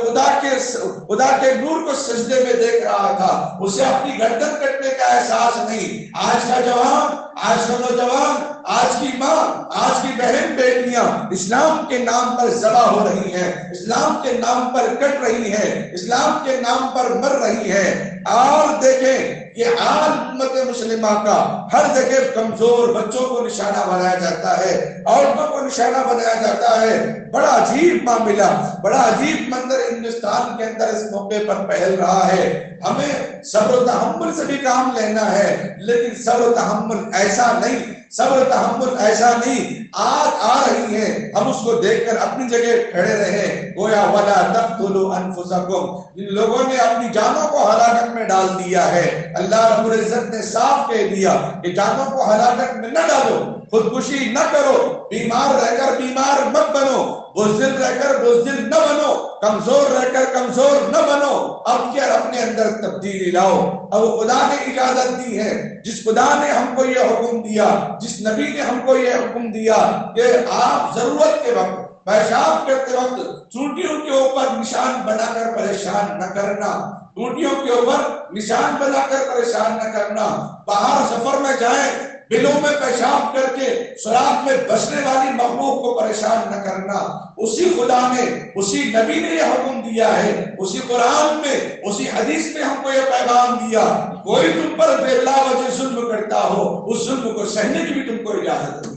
خدا کے نور کو سجدے میں دیکھ رہا تھا, اسے اپنی گردن کٹنے کا احساس نہیں. آج کا جوان, آج کا نوجوان, آج کی ماں, آج کی بہن بیٹیاں اسلام کے نام پر ذبح ہو رہی ہیں, اسلام کے نام پر کٹ رہی ہیں, اسلام کے نام پر مر رہی ہیں. اور دیکھیں یہ آج امت مسلمہ کا ہر جگہ کمزور بچوں کو نشانہ بنایا جاتا ہے, عورتوں کو نشانہ بنایا جاتا ہے. بڑا عجیب معاملہ, بڑا عجیب منظر ہندوستان کے اندر اس موقع پر پھیل رہا ہے. ہمیں صبر و تحمل سے بھی کام لینا ہے, لیکن صبر و تحمل ایسا نہیں, صبر و تحمل ایسا نہیں. آج آ رہی ہے, ہم اس کو دیکھ کر اپنی جگہ کھڑے رہیں. گویا وَلَا تَقْتُلُوا أَنفُسَكُمْ, جن لوگوں نے اپنی جانوں کو ہلاکت میں ڈال دیا ہے. اللہ رب العزت نے صاف کہہ دیا کہ جانوں کو ہلاکت میں نہ ڈالو, خودکشی نہ کرو, بیمار رہ کر بیمار مت بنو, بزدل رہ کر بزدل نہ بنو, کمزور رہ کر کمزور نہ بنو. اب کیا اپنے اندر تبدیلی لاؤ. اب خدا نے اجازت دی ہے, جس خدا نے ہم کو یہ حکم دیا, جس نبی نے ہم کو یہ حکم دیا کہ آپ ضرورت کے وقت پیشاب کرتے وقت چونٹیوں کے اوپر نشان بنا کر پریشان نہ کرنا, چونٹیوں کے اوپر نشان بنا کر پریشان نہ کرنا. باہر سفر میں جائیں, بلوں میں پیشاب کر کے سراغ میں بسنے والی مخلوق کو پریشان نہ کرنا. اسی خدا نے, اسی نبی نے یہ حکم دیا ہے, اسی قرآن میں, اسی حدیث میں ہم کو یہ پیغام دیا. کوئی تم پر بے لا وجہ ظلم کرتا ہو, اس ظلم کو سہنے کی بھی تم کو اجازت نہیں,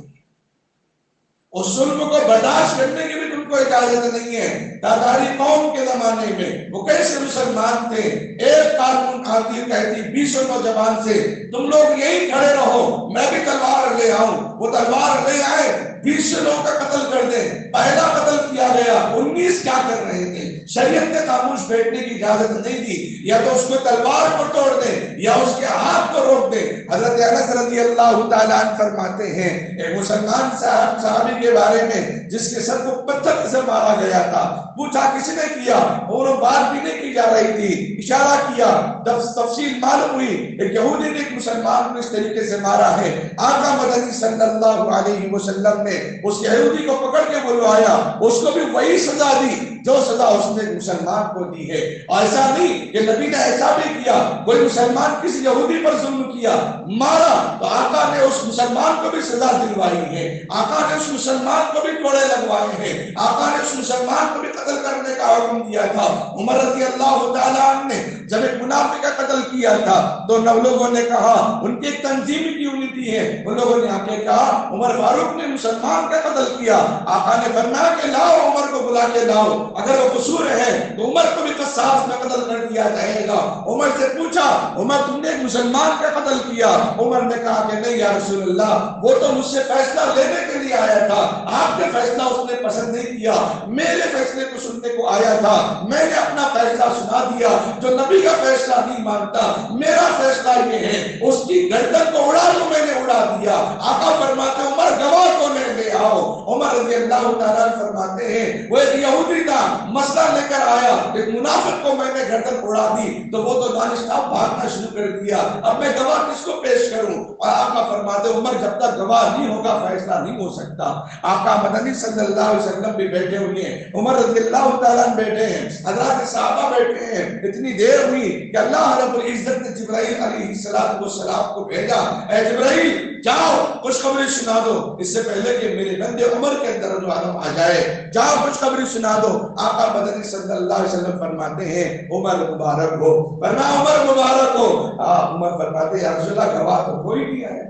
اس ظلم کو برداشت کرنے کی بھی تم کو اجازت نہیں ہے. تاتاری قوم کے زمانے میں وہ کیسے مسلمان تھے, ایک قانون آتی کہتی 20 نوجوان سے تم لوگ یہی کھڑے رہو, میں بھی تلوار لے آؤں. وہ تلوار لے آئے, 20 لوگوں کا قتل کر دیں. پہلا قتل کیا گیا, 19 کیا کر رہے تھے. شریعت نے خاموش بیٹھنے کی اجازت نہیں دی, یا تو اس کو تلوار کو توڑ دیں یا اس کے ہاتھ کو روک دیں. حضرت انس رضی اللہ تعالیٰ عنہ فرماتے ہیں, ایک مسلمان صحابی کے بارے میں جس کے سر کو پتھر سے مارا گیا تھا, پوچھا کس نے کیا, اور بات بھی نہیں کی جا رہی تھی, اشارہ کیا, تفصیل معلوم ہوئی, ایک یہودی نے ایک مسلمان کو اس طریقے سے مارا ہے. آقا مدنی صلی اللہ علیہ وسلم نے اس یہودی کو پکڑ کے بلوایا, اس کو بھی وہی سزا دی جو سزا اس نے مسلمان کو دی ہے. ایسا نہیں کہ نبی نے ایسا بھی کیا, کوئی مسلمان کسی یہودی پر ظلم کیا, مارا, تو آقا نے اس مسلمان کو بھی سزا دلوائی ہے, آقا نے اس مسلمان کو بھی کوڑے لگوائے ہیں, آقا نے اس مسلمان کو بھی قتل کرنے کا حکم دیا تھا. عمر رضی اللہ تعالیٰ عنہ نے جب ایک منافق کا قتل کیا تھا تو لوگوں نے کہا, ان کی ایک تنظیم کی یونٹی ہے, ان لوگوں نے آ کے کہا عمر فاروق نے مسلمان کا قتل کیا. آقا نے فرمایا کہ لاؤ, عمر کو بلا کے لاؤ, اگر وہ قصور ہے تو عمر کو بھی قصاص میں قتل کر دیا جائے گا. عمر سے پوچھا, عمر تم نے ایک مسلمان کا قتل کیا؟ عمر نے کہا کہ نہیں یا رسول اللہ, وہ تو مجھ سے فیصلہ لینے کے لیے آیا تھا, آپ کے فیصلہ اس نے پسند نہیں کیا, میرے فیصلے کو سننے کو آیا تھا, میں نے اپنا فیصلہ سنا دیا. جو نبی کا فیصلہ نہیں مانتا, میرا فیصلہ یہ ہے, اس کی گردن کو اڑا تو میں نے اڑا دیا. آقا فرماتے عمر گواہ کو لے آؤ. عمر رضی اللہ تعالیٰ فرماتے ہیں وہ ایک یہودی تھا, مسئلہ لے کر آیا, ایک منافق کو میں نے گردن اڑا دی, تو وہ تو دانشتہ بھاگنا شروع کر دیا, اب میں گواہ کس کو پیش کروں؟ اور آقا فرماتے عمر جب تک گواہ نہیں ہوگا فیصلہ نہیں ہو سکتا. آقا مدنی صلی اللہ علیہ وسلم بھی بیٹھے ہوئے ہیں, عمر رضی اللہ تعالیٰ بیٹھے ہیں, حضرات صحابہ بیٹھے ہیں. اتنی دیر ہوئی کہ اللہ رب العزت نے جبرائیل علیہ السلام کو بھیجا، اے جبرائیل جاؤ خوشخبری سنا دو، اس سے پہلے کہ میرے بندے عمر کے اندر جو عالم آ جائے، جاؤ خوشخبری سنا دو۔ آقا مدنی صلی اللہ علیہ وسلم فرماتے ہیں عمر مبارک ہو، ورنہ عمر مبارک ہو۔ عمر فرماتے ہیں یا رسول اللہ گواہ تو کوئی نہیں آیا،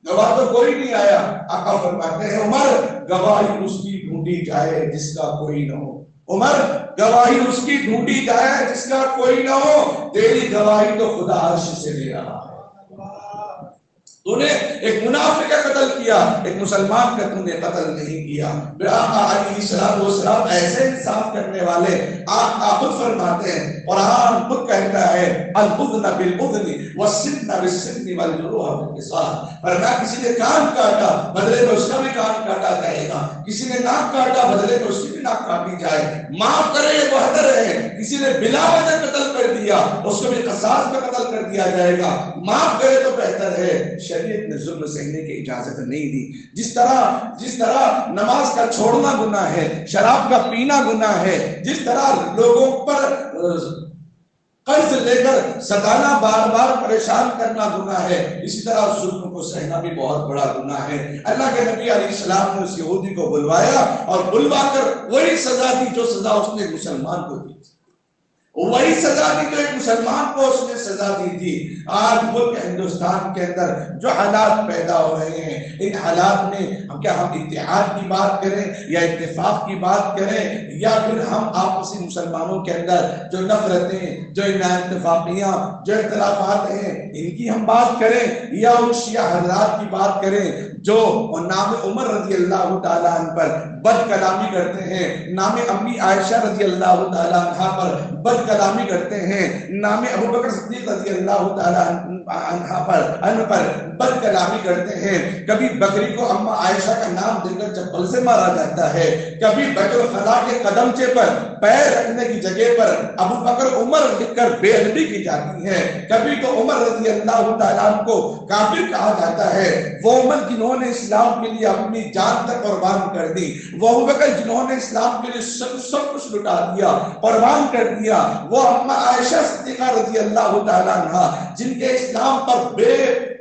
گواہ تو کوئی نہیں آیا۔ آقا فرماتے ہیں عمر گواہی اس کی ڈھونڈی جائے جس کا کوئی نہ ہو، عمر گواہی اس کی ڈھونڈی جائے جس کا کوئی نہ ہو، تیری گواہی تو خدا عرش سے لے رہا ہے۔ تو نے ایک منافق کا قتل کیا، ایک مسلمان کا تو نے قتل نہیں کیا۔ پھر آقا علیہ السلام ایسے انصاف کرنے والے آقا خود فرماتے ہیں، قرآن خود کہتا ہے البدن بالبدن والسن بالسن والجروح بالقصاص، فرمایا کسی نے کان کاٹا بدلے میں اس کا بھی کان کاٹا جائے گا، کسی نے ناک کاٹا بدلے میں اس کی بھی ناک کاٹی جائے، معاف کرے یہ بہتر ہے۔ کسی نے بلا وجہ قتل کر دیا اس کو بھی قصاص میں قتل کر دیا جائے گا، معاف کرے تو بہتر ہے۔ شریعت نے ظلم سہنے کی اجازت نہیں دی۔ جس طرح نماز کا چھوڑنا گناہ ہے، شراب کا پینا گناہ ہے، جس طرح لوگوں پر قرض لے کر ستانا بار بار پریشان کرنا گناہ ہے، اسی طرح ظلم کو سہنا بھی بہت بڑا گناہ ہے۔ اللہ کے نبی علیہ السلام نے اس یہودی کو بلوایا اور بلوا کر وہی سزا دی جو سزا اس نے مسلمان کو دی، وہی سزا دی جو ایک مسلمان کو اس نے سزا دی تھی۔ آج ملک ہندوستان کے اندر جو حالات پیدا ہو رہے ہیں، ان حالات میں کیا ہم اتحاد کی بات کریں یا اتفاق کی بات کریں، یا پھر ہم آپسی مسلمانوں کے اندر جو نفرتیں، جو اتفاقیاں، جو اختلافات ہیں ان کی ہم بات کریں، یا ان شیعہ حضرات کی بات کریں جو نام عمر رضی اللہ تعالیٰ عنہ پر بد کلامی کرتے ہیں، نام امی عائشہ رضی اللہ تعالیٰ عنہ پر بد کلامی کرتے ہیں، نام ابو بکر صدیق رضی اللہ تعالیٰ عنہ پر بد کلامی کرتے ہیں۔ کبھی بکری کو اما عائشہ کا نام دے کر چپل سے مارا جاتا ہے، کبھی بیت الخلاء کے قدمچے پر پیر رکھنے کی جگہ پر ابو بکر عمر لکھ کر بے ادبی کی جاتی ہے، کبھی تو عمر رضی اللہ تعالیٰ عنہ کو کافر کہا جاتا ہے۔ وہ عمر جنہوں نے اسلام کے لیے اپنی جان تک قربان کر دی، وہ ابو بکر جنہوں نے اسلام کے لیے سب کچھ لٹا دیا، قربان کر دیا، وہ اما عائشہ صدیقہ رضی اللہ تعالیٰ عنہ جن کے اسلام پر بے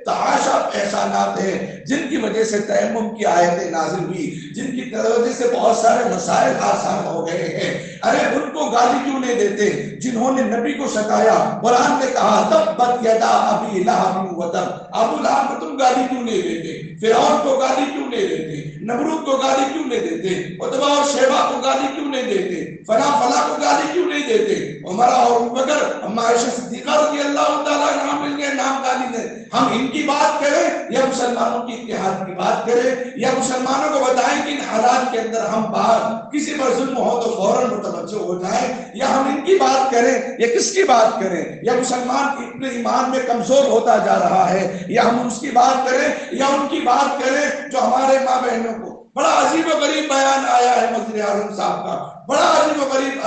تحاشا احسانات ہیں، جن کی وجہ سے تیمم کی آیتیں نازل ہوئی، جن کی وجہ سے بہت سارے مسائل آسان ہو گئے ہیں، ارے ان کو گالی کیوں نہیں دیتے؟ جنہوں نے نبی کو ستایا، قرآن نے کہا تبت یدا ابی لہب وتب، ابو لہب کو تم گالی کیوں نہیں دیتے؟ فرعون کو گالی کیوں نہیں دیتے؟ نمرود کو گالی کیوں نہیں دیتے؟ عتبہ اور شیبہ کو گالی کیوں نہیں دیتے؟ فلاں کو گالی کیوں نہیں دیتے؟ عمر اور ابو بکر اما عائشہ صدیقہ رضی اللہ تعالیٰ عنہ مل گئے نام گالی دے۔ ہم ان کی بات کریں یا مسلمانوں کی اتحاد کی بات کریں، یا مسلمانوں کو بتائیں کہ ان حالات کے اندر ہم بات کسی پر ظلم ہو تو فوراً متوجہ ہو جائیں، یا ہم ان کی بات کریں یا کس کی بات کریں؟ یا مسلمان اپنے ایمان میں کمزور ہوتا جا رہا ہے، یا ہم اس کی بات کریں یا ان کی بات کریں جو ہمارے ماں بہنوں کو؟ بڑا عجیب و غریب بیان آیا ہے وزیر اعظم صاحب کا، بڑا عجیب و غریب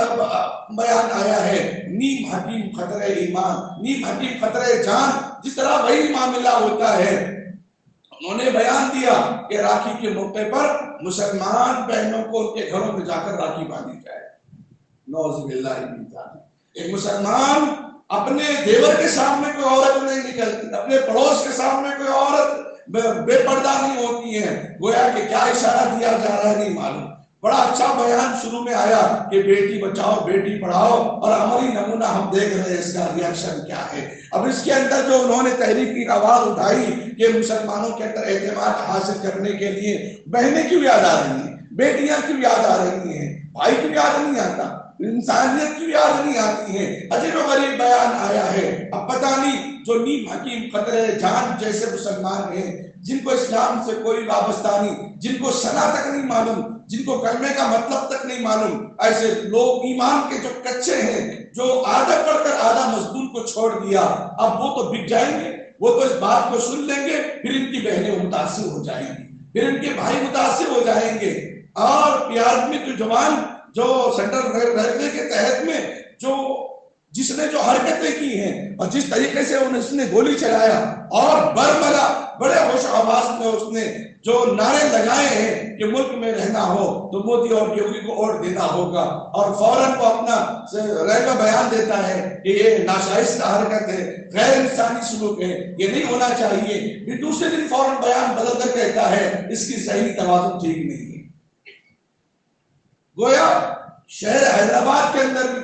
بیان آیا ہے، نیم حکیم خطرہ ایمان، نیم حکیم خطرہ جان، جس طرح وہی معاملہ ہوتا ہے۔ انہوں نے بیان دیا کہ راکھی کے موقع پر مسلمان بہنوں کو ان کے گھروں میں جا کر راکھی باندھی جائے، نعوذ باللہ من ذالک۔ ایک مسلمان اپنے دیور کے سامنے کوئی عورت نہیں نکلتی، اپنے پڑوس کے سامنے کوئی عورت بے پردہ نہیں ہوتی ہے، گویا کہ کیا اشارہ دیا جا رہا ہے نہیں معلوم۔ بڑا اچھا بیان شروع میں آیا کہ بیٹی بچاؤ بیٹی پڑھاؤ، اور عملی نمونہ ہم دیکھ رہے ہیں اس کا ریاکشن کیا ہے۔ اب اس کے اندر جو انہوں نے تحریک کی آواز اٹھائی کہ مسلمانوں کے اندر اعتماد حاصل کرنے کے لیے بہنیں کیوں یاد آ رہی ہیں، بیٹیاں کیوں یاد آ رہی ہیں، بھائی کیوں یاد نہیں آتا، انسانیت کیوں یاد نہیں آتی ہے؟ عجیب و غریب بیان آیا ہے۔ اب پتہ نہیں جو نیم حکیم خطرہ جان جیسے مسلمان ہیں، جن کو اسلام سے کوئی وابستہ نہیں، جن کو ثنا تک نہیں معلوم، جن کو کلمے کا مطلب تک نہیں معلوم، ایسے لوگ ایمان کے جو کچے ہیں، جو آدھا پڑھ کر آدھا مضمون کو چھوڑ دیا، اب وہ تو بک جائیں گے، وہ تو اس بات کو سن لیں گے، پھر ان کی بہنیں متاثر ہو جائیں گی، پھر ان کے بھائی متاثر ہو جائیں گے۔ اور پیار میں جو جوان جو سینٹرل ریلوے کے تحت میں جس نے جو حرکتیں کی ہیں اور جس طریقے سے اس نے گولی چلایا اور برملا بڑے ہوش آواز میں اس نے جو نعرے لگائے ہیں کہ ملک میں رہنا ہو تو مودی اور یوگی کو ووٹ دینا ہوگا، اور فوراً وہ اپنا ریگا بیان دیتا ہے کہ یہ ناشائستہ حرکت ہے، غیر انسانی سلوک ہے، یہ نہیں ہونا چاہیے، پھر دوسرے دن فوراً بیان بدل کر کہتا ہے اس کی ذہنی توازن ٹھیک نہیں ہے۔ گویا شہر حیدرآباد کے اندر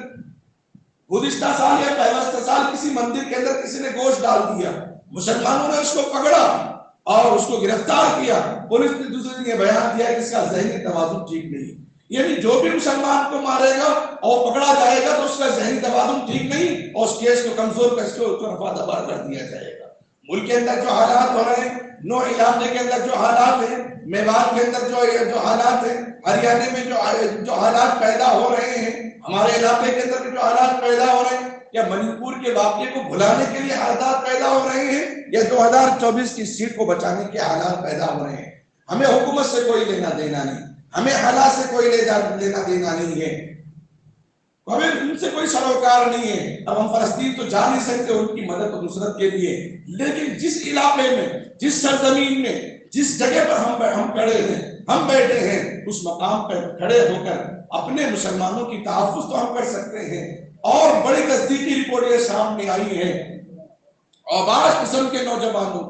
گزشتہ سال یا پیوستہ سال کسی مندر کے اندر کسی نے گوشت ڈال دیا، مسلمانوں نے اس کو پکڑا اور اس کو گرفتار کیا، پولیس نے دوسرے دن یہ بیان دیا کہ اس کا ذہنی توازن ٹھیک نہیں، یعنی جو بھی مسلمان کو مارے گا اور پکڑا جائے گا تو اس کا ذہنی توازن ٹھیک نہیں، اور اس کیس کو کمزور کر کے اس کو رفع دفع کر دیا جائے گا۔ ملک کے اندر جو حالات ہو رہے ہیں، نو علاقے کے اندر جو حالات ہیں، میوات کے اندر جو حالات ہیں، ہریانے میں جو حالات پیدا ہو رہے ہیں، ہمارے علاقے کے اندر جو حالات پیدا ہو رہے ہیں، کیا منی پور کے واقعے کو بھلانے کے لیے حالات پیدا ہو رہے ہیں یا 2024 کی سیٹ کو بچانے کے حالات پیدا ہو رہے ہیں؟ ہمیں حکومت سے کوئی لینا دینا نہیں، ہمیں حالات سے کوئی لینا دینا نہیں ہے، ہمیں ان سے کوئی سروکار نہیں ہے۔ اب ہم فلسطین تو جا نہیں سکتے ان کی مدد و نصرت کے لیے، لیکن جس علاقے میں، جس سرزمین میں، جس جگہ پر ہم کھڑے ہیں، ہم بیٹھے ہیں، اس مقام پر کھڑے ہو کر اپنے مسلمانوں کی تحفظ تو ہم کر سکتے ہیں۔ اور بڑی تصدیقی رپورٹ یہ سامنے آئی ہے، آواز قسم کے نوجوانوں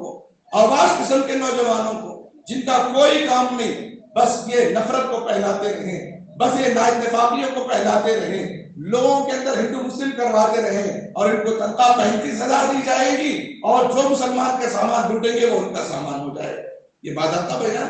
کو جن کا کوئی کام نہیں، بس یہ نفرت کو پھیلاتے رہیں، بس یہ اتفاقیوں کو پھیلاتے رہیں، لوگوں کے اندر ہندو مسلم کرواتے رہیں، اور ان کو تنخواہ 35,000 دی جائے گی، اور جو مسلمان کا سامان لوٹیں گے وہ ان کا سامان ہو جائے۔ یہ باضابطہ بیان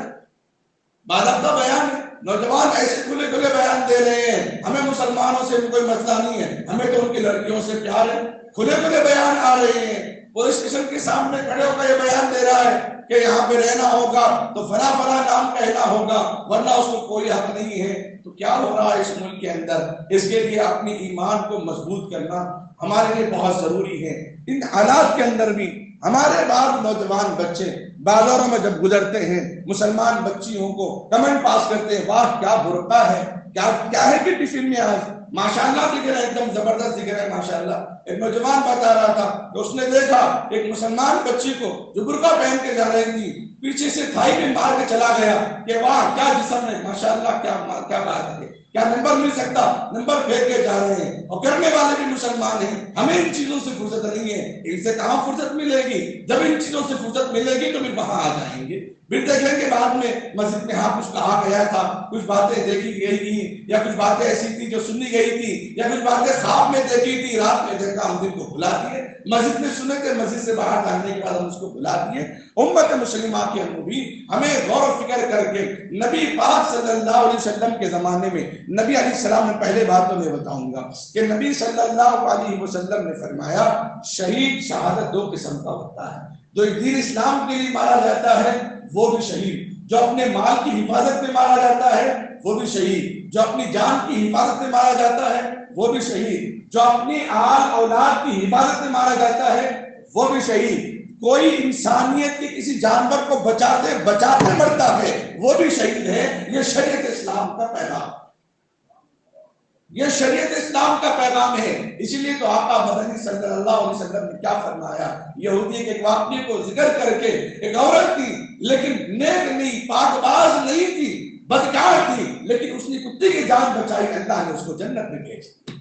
ہے۔ نوجوان ایسے کھلے بیان دے رہے ہیں، ہمیں مسلمانوں سے کوئی مسئلہ نہیں ہے، ہمیں تو ان کی لڑکیوں سے پیار ہے، کھلے بیان آ رہے ہیں۔ پولیس اسٹیشن کے سامنے کھڑے ہو کر یہ بیان دے رہا ہے کہ یہاں پہ رہنا ہوگا تو فلاں نام کہنا ہوگا، ورنہ اس کو کوئی حق نہیں ہے۔ تو کیا ہو رہا ہے اس ملک کے اندر؟ اس کے لیے اپنی ایمان کو مضبوط کرنا ہمارے لیے بہت ضروری ہے۔ ان حالات کے اندر بھی ہمارے بعض نوجوان بچے بازاروں میں جب گزرتے ہیں، مسلمان بچیوں کو کمنٹ پاس کرتے ہیں، واہ کیا برقع ہے، کیا ہے کہ ٹفن میں آج ماشاءاللہ ذکر ہے، ایک دم زبردست ذکر ہے ماشاءاللہ۔ ایک نوجوان بتا رہا تھا کہ اس نے دیکھا ایک مسلمان بچی کو جو برقع پہن کے جا رہی تھی، پیچھے سے تھائی میں مار کے چلا گیا کہ واہ کیا جسم ہے، ماشاءاللہ کیا بات ہے، کیا نمبر مل سکتا، نمبر پھینک کے جا رہے ہیں، اور کرنے والے بھی مسلمان ہیں۔ ہمیں ان چیزوں سے فرصت نہیں ہے، ان سے کہاں فرصت ملے گی؟ جب ان چیزوں سے فرصت ملے گی تو پھر وہاں آ جائیں گے، پھر دیکھیں گے بعد میں مسجد میں ہاں کچھ کہا گیا تھا، کچھ باتیں دیکھی گئی تھی، یا کچھ باتیں ایسی تھی جو سنی گئی تھی، یا کچھ باتیں خواب میں دیکھی تھی، رات میں دیکھا، ہم دن کو بھلا دیے، مسجد میں سنے تھے، مسجد سے باہر جانے کے بعد ہم اس کو بھلا دیے۔ امت مسلمہ کے اندر بھی ہمیں غور و فکر کر کے نبی پاک صلی اللہ علیہ وسلم کے زمانے میں، نبی علیہ السلام نے پہلے بات تو میں بتاؤں گا کہ نبی صلی اللہ علیہ وسلم نے فرمایا شہید شہادت 2 قسم کا ہوتا ہے۔ جو دین اسلام کے لیے مارا جاتا ہے وہ بھی شہید، جو اپنے مال کی حفاظت میں مارا جاتا ہے وہ بھی شہید، جو اپنی جان کی حفاظت میں مارا جاتا ہے وہ بھی شہید، جو اپنی آل اولاد کی حفاظت میں مارا جاتا ہے وہ بھی شہید، کوئی انسانیت کے کسی جانور کو بچاتے مرتا ہے وہ بھی شہید ہے۔ یہ شریعت اسلام کا پیغام، یہ شریعت اسلام کا پیغام ہے۔ اسی لیے تو آقا مدنی صلی اللہ علیہ وسلم نے کیا فرمایا، یہودی کے ایک واقعے کو ذکر کر کے، ایک عورت تھی لیکن نیک نہیں، پاک باز نہیں تھی، بدکار تھی، لیکن اس نے کتے کی جان بچائی، اللہ نے اس کو جنت میں بھیج دیا،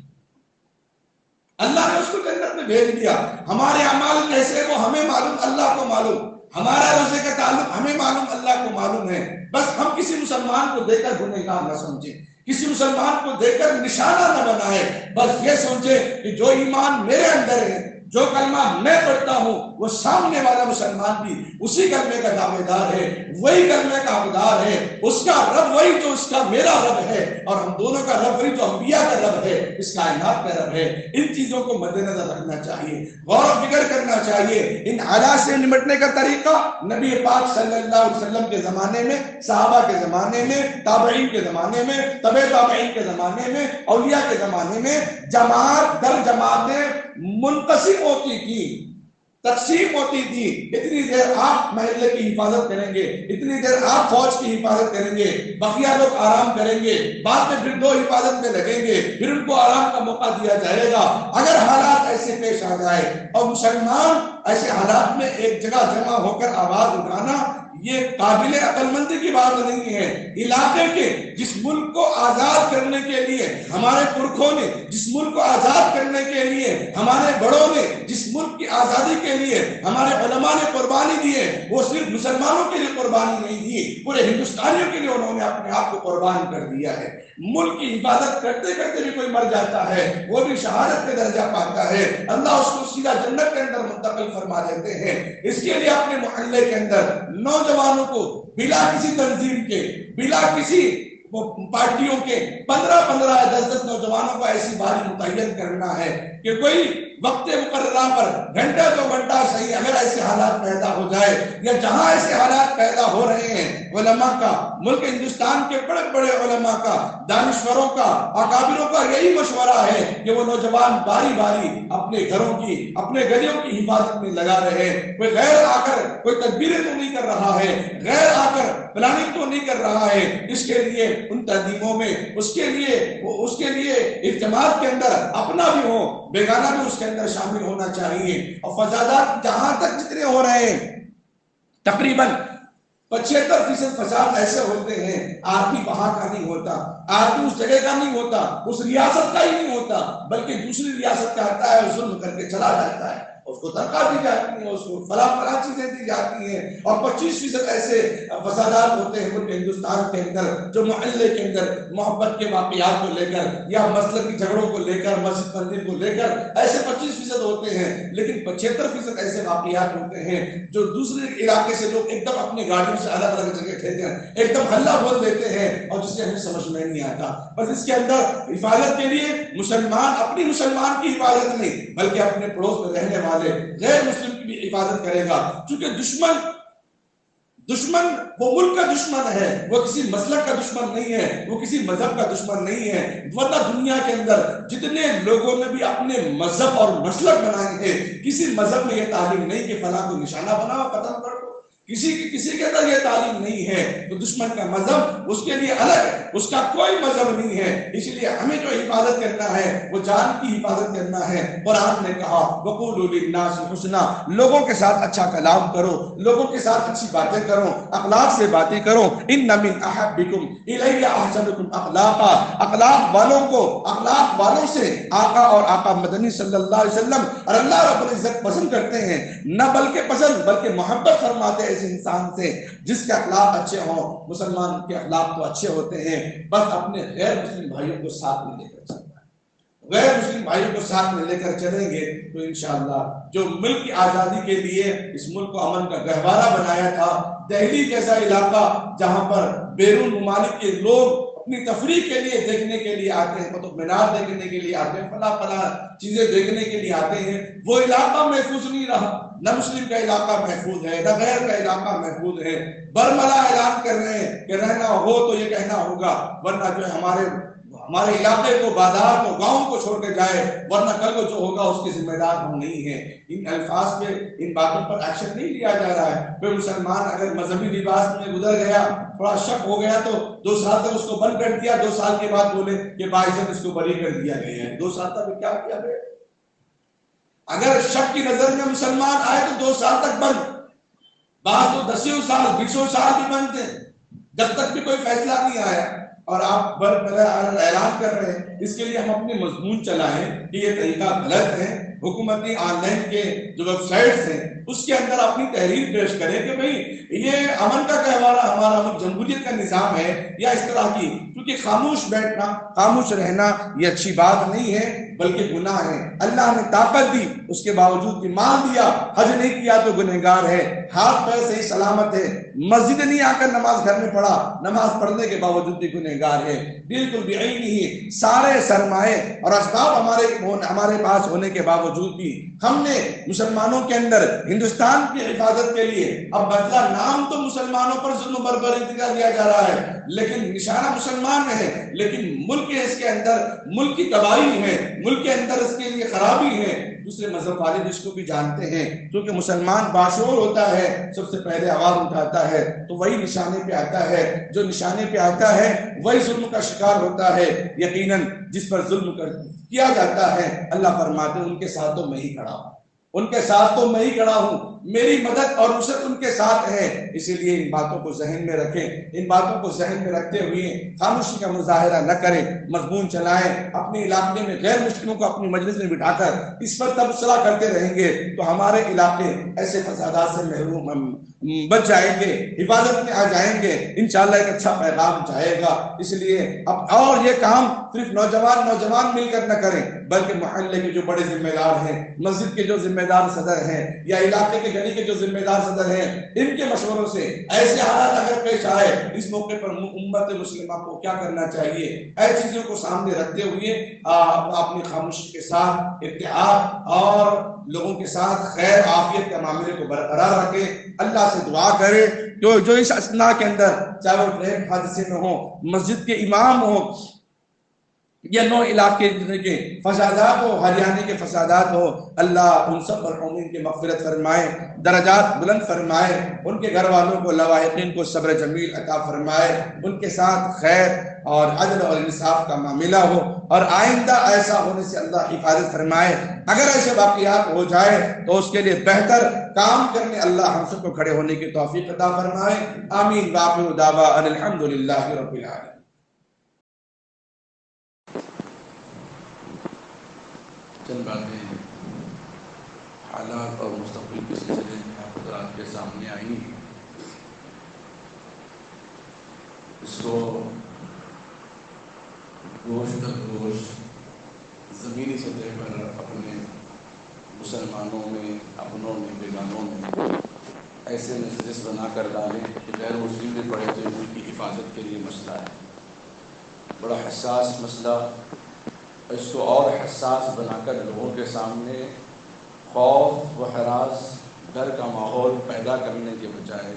اللہ نے اس کو جنت میں بھیج دیا۔ ہمارے اعمال کیسے وہ ہمیں معلوم، اللہ کو معلوم، ہمارا روزے کا تعلق ہمیں معلوم، اللہ کو معلوم ہے۔ بس ہم کسی مسلمان کو دیکھ کر گنہگار نہ سمجھیں، کسی مسلمان کو دیکھ کر نشانہ نہ بنائے، بس یہ سوچے کہ جو ایمان میرے اندر ہے، جو کلمہ میں پڑھتا ہوں، وہ سامنے والا مسلمان بھی اسی کلمے کا دعوے دار ہے، وہی کلمے کا حقدار ہے، اس کا رب وہی جو اس کا میرا رب ہے، اور ہم دونوں کا رب وہی جو انبیاء کا رب ہے، اس کائنات کا رب ہے۔ ان چیزوں کو مد نظر رکھنا چاہیے، غور و فکر کرنا چاہیے۔ ان حالات سے نمٹنے کا طریقہ نبی پاک صلی اللہ علیہ وسلم کے زمانے میں، صحابہ کے زمانے میں، تابعین کے زمانے میں، تبع تابعین کے زمانے میں، اولیاء کے زمانے میں جماعت در جماعتیں منقسم ہوتی تھی، تقسیم ہوتی تھی۔ اتنی دیر آپ محلے کی حفاظت کریں گے، اتنی دیر آپ فوج کی حفاظت کریں گے، بقیہ لوگ آرام کریں گے، بعد میں پھر 2 حفاظت میں لگیں گے، پھر ان کو آرام کا موقع دیا جائے گا۔ اگر حالات ایسے پیش آ جائے اور مسلمان ایسے حالات میں ایک جگہ جمع ہو کر آواز اٹھانا یہ قابل عقل مندی کی بات نہیں ہے۔ علاقے کے جس ملک کو آزاد کرنے کے لیے ہمارے پرکھوں نے، جس ملک کو آزاد کرنے کے لیے ہمارے بڑوں نے، جس ملک کی آزادی کے لیے ہمارے علماء نے قربانی دی ہے، وہ صرف مسلمانوں کے لیے قربانی نہیں دی، پورے ہندوستانیوں کے لیے انہوں نے اپنے آپ کو قربان کر دیا ہے۔ ملک کی حفاظت کرتے کرتے بھی کوئی مر جاتا ہے، وہ بھی شہادت کا درجہ پاتا ہے، اللہ اس کو سیدھا جنت کے اندر منتقل فرما دیتے ہیں۔ اس کے لیے اپنے محلے کے اندر نوجوانوں کو بلا کسی تنظیم کے، بلا کسی پارٹیوں کے 15 10 نوجوانوں کو ایسی باری متعین کرنا ہے کہ کوئی وقت مقررہ پر گھنٹہ 2 گھنٹہ صحیح اگر ایسے حالات پیدا ہو جائے، یا جہاں ایسے حالات پیدا ہو رہے ہیں، علماء کا، ملک ہندوستان کے بڑے بڑے علماء کا، دانشوروں کا، اکابروں کا یہی مشورہ ہے کہ وہ نوجوان باری باری اپنے گھروں کی، اپنے گلیوں کی حفاظت میں لگا رہے۔ کوئی غیر آ کر کوئی تدبیریں تو نہیں کر رہا ہے، غیر آ کر پلاننگ تو نہیں کر رہا ہے، اس کے لیے ان تنظیموں میں اس کے لیے اجتماعات کے اندر اپنا بھی ہو، بیگانہ بھی اس کے اندر شامل ہونا چاہیے۔ اور فسادات جہاں تک جتنے ہو رہے ہیں، تقریباً 75% فساد ایسے ہوتے ہیں، آدمی وہاں کا نہیں ہوتا، آدمی اس جگہ کا نہیں ہوتا، اس ریاست کا ہی نہیں ہوتا، بلکہ دوسری ریاست کا آتا ہے، ظلم کر کے چلا جاتا ہے، اس کو تنخواہ دی جاتی ہے، اس کو فلاں چیزیں دی جاتی ہیں، اور 25% ایسے فسادات ہوتے ہیں ملک ہندوستان کے اندر جو محلے کے اندر محبت کے واقعات کو لے کر یا مسلک کی جھگڑوں کو لے کر، مسجد مندر کو لے کر ایسے 25% ہوتے ہیں، لیکن 75% ایسے واقعات ہوتے ہیں جو دوسرے علاقے سے لوگ ایک دم اپنی گاڑیوں سے الگ الگ جگہ ٹھہر کر ایک دم ہلہ بول دیتے ہیں، اور جسے ہمیں سمجھ میں نہیں آتا۔ بس اس کے اندر حفاظت کے لیے مسلمان اپنی مسلمان کی حفاظت نہیں، بلکہ اپنے پڑوس میں رہنے والے غیر مسلم کی بھی حفاظت کرے گا، کیونکہ دشمن وہ ملک کا دشمن ہے، وہ کسی مسلک کا دشمن نہیں ہے، وہ کسی مذہب کا دشمن نہیں ہے۔ ورنہ دنیا کے اندر جتنے لوگوں نے بھی اپنے مذہب اور مسلک بنائے ہیں، کسی مذہب میں یہ تعلیم نہیں کہ فلاں کو نشانہ بناؤ قتل کر دو، کسی کے اندر یہ تعلیم نہیں ہے۔ تو دشمن کا مذہب اس کے لیے الگ ہے، اس کا کوئی مذہب نہیں ہے، اس لیے ہمیں جو حفاظت کرنا ہے وہ جان کی حفاظت کرنا ہے۔ قرآن نے کہا وَقُولُوا لِلنَّاسِ حُسْنًا، لوگوں کے ساتھ اچھا کلام کرو، لوگوں کے ساتھ اچھی باتیں کرو، اخلاق سے باتیں کرو۔ إِنَّ مِنْ أَحَبِّكُمْ إِلَيَّ أَحْسَنُكُمْ أَخْلَاقًا، اخلاق والوں سے آقا اور آقا مدنی صلی اللہ علیہ وسلم اور اللہ رب العزت پسند کرتے ہیں، نہ بلکہ پسند بلکہ محبت فرماتے ہیں اس انسان سے جس کے اخلاق اچھے ہوں۔ مسلمان کے اخلاق تو اچھے ہوتے ہیں، بس اپنے غیر مسلم بھائیوں کو ساتھ میں لے کر چلنا ہے۔ غیر مسلم بھائیوں کو ساتھ میں لے کر چلیں گے تو انشاءاللہ جو ملک کی آزادی کے لیے اس ملک کو امن کا گہوارہ بنایا تھا، دہلی جیسا علاقہ جہاں پر بیرون ممالک کے لوگ اپنی تفریح کے لیے دیکھنے کے لیے آتے ہیں، قطب مینار دیکھنے کے لیے آتے ہیں، فلاں چیزیں دیکھنے کے لیے آتے ہیں، وہ علاقہ محفوظ نہیں رہا، نہ مسلم کا علاقہ محفوظ ہے، نہ غیر کا علاقہ محفوظ ہے۔ برملا اعلان کر رہے ہیں کہ رہنا ہو تو یہ کہنا ہوگا، ورنہ جو ہے ہمارے علاقے کو، بازار کو، گاؤں کو چھوڑ کے جائے، ورنہ کل کو جو ہوگا اس کے ذمہ دار ہم نہیں ہیں۔ ان الفاظ پہ، ان باتوں پر ایکشن نہیں لیا جا رہا ہے۔ کوئی مسلمان اگر مذہبی لباس میں گزر گیا، تھوڑا شک ہو گیا تو 2 سال تک اس کو بند کر دیا، 2 سال کے بعد بولے کہ باعزت اس کو بری کر دیا گیا ہے۔ 2 سال تک کیا کیا گیا؟ اگر شک کی نظر میں مسلمان آئے تو 2 سال تک بند، بعض تو 10 سال 20 سال بھی بند تھے، جب تک بھی کوئی فیصلہ نہیں آیا۔ اور آپ اعلان کر رہے ہیں، اس کے لیے ہم اپنے مضمون چلائیں کہ یہ طریقہ غلط ہے۔ حکومتی آن لائن کے جو ویب سائٹس ہیں اس کے اندر اپنی تحریر پیش کریں کہ بھئی یہ امن کا گہوارہ ہمارا ملک جمہوریت کا نظام ہے یا اس طرح کی، کیونکہ خاموش بیٹھنا، خاموش رہنا یہ اچھی بات نہیں ہے بلکہ گناہ ہے۔ اللہ نے طاقت دی، اس کے باوجود بھی مال دیا، حج نہیں کیا تو گنہگار ہے، ہاتھ پیر صحیح سلامت ہے، مسجد نہیں آ کر نماز گھر میں پڑھا، نماز پڑھنے کے باوجود بھی گنہگار ہے۔ بالکل بعین ہی سارے سرمائے اور اسباب ہمارے پاس ہونے کے باوجود بھی ہم نے مسلمانوں کے اندر ہندوستان کی حفاظت کے لیے اب بدلا نام تو مسلمانوں پر ظلم و بربری کا دیا جا رہا ہے، لیکن نشانہ مسلمان ہے، لیکن ملک اس کے اندر ملک کی تباہی ہے، ملک کے اندر اس کے لیے خرابی ہے۔ دوسرے مذہب والے جس کو بھی جانتے ہیں، کیونکہ مسلمان باشعور ہوتا ہے، سب سے پہلے آواز اٹھاتا ہے تو وہی نشانے پہ آتا ہے، جو نشانے پہ آتا ہے وہی ظلم کا شکار ہوتا ہے۔ یقیناً جس پر ظلم کیا جاتا ہے اللہ فرماتے ہیں ان کے ساتھ تو میں ہی کھڑا ہوں، ان کے ساتھ تو میں ہی کھڑا ہوں، میری مدد اور نصرت ان کے ساتھ ہے۔ اسی لیے ان باتوں کو ذہن میں رکھیں، ان باتوں کو ذہن میں رکھتے ہوئے خاموشی کا مظاہرہ نہ کریں، مضمون چلائیں، اپنے علاقے میں غیر مسلموں کو اپنی مجلس میں بٹھا کر اس پر تبصرہ کرتے رہیں گے تو ہمارے علاقے ایسے فسادات سے محروم بچ جائیں گے، حفاظت میں آ جائیں گے، انشاءاللہ ایک اچھا پیغام جائے گا۔ اس لیے اب اور یہ کام صرف نوجوان مل کر نہ کریں، بلکہ محلے کے جو بڑے ذمہ دار ہیں، مسجد کے جو ذمہ دار صدر ہیں، یا علاقے کے گلی کے جو ذمہ دار صدر ہیں، ان کے مشوروں سے ایسے حالات اگر پیش آئے، اس موقع پر امت مسلمہ کو کیا کرنا چاہیے، ایسی چیزوں کو سامنے رکھتے ہوئے اپنی خاموشی کے ساتھ اتحاد اور لوگوں کے ساتھ خیر عافیت کے معاملے کو برقرار رکھے، اللہ سے دعا کرے جو اس اثناء کے اندر چاہے وہ ٹریفک حادثے میں ہو، مسجد کے امام ہو، یا نو علاقے کے فسادات ہو، ہریانے کے فسادات ہو، اللہ ان سب مرحومین کی مغفرت فرمائے، درجات بلند فرمائے، ان کے گھر والوں کو لواحقین کو صبر جمیل عطا فرمائے، ان کے ساتھ خیر اور عدل اور انصاف کا معاملہ ہو، اور آئندہ ایسا ہونے سے اللہ حفاظت فرمائے۔ اگر ایسے واقعات ہو جائے تو اس کے لیے بہتر کام کرنے اللہ ہم سب کو کھڑے ہونے کی توفیق عطا فرمائے۔ آمین وآخر دعوانا الحمدللہ رب العالمین۔ چند باتیں حالات اور مستقبل کے سلسلے میں آپ حضرات کے سامنے آئی، اس کو گوشت در گوشت زمینی سطح پر اپنے مسلمانوں میں، اپنوں میں، بیگانوں میں ایسے مجلس بنا کر ڈالیں کہ غیر مسلم بھی پڑے تو ان کی حفاظت کے لیے مسئلہ ہے، بڑا حساس مسئلہ۔ اس کو اور حساس بنا کر لوگوں کے سامنے خوف و ہراس، ڈر کا ماحول پیدا کرنے کے بجائے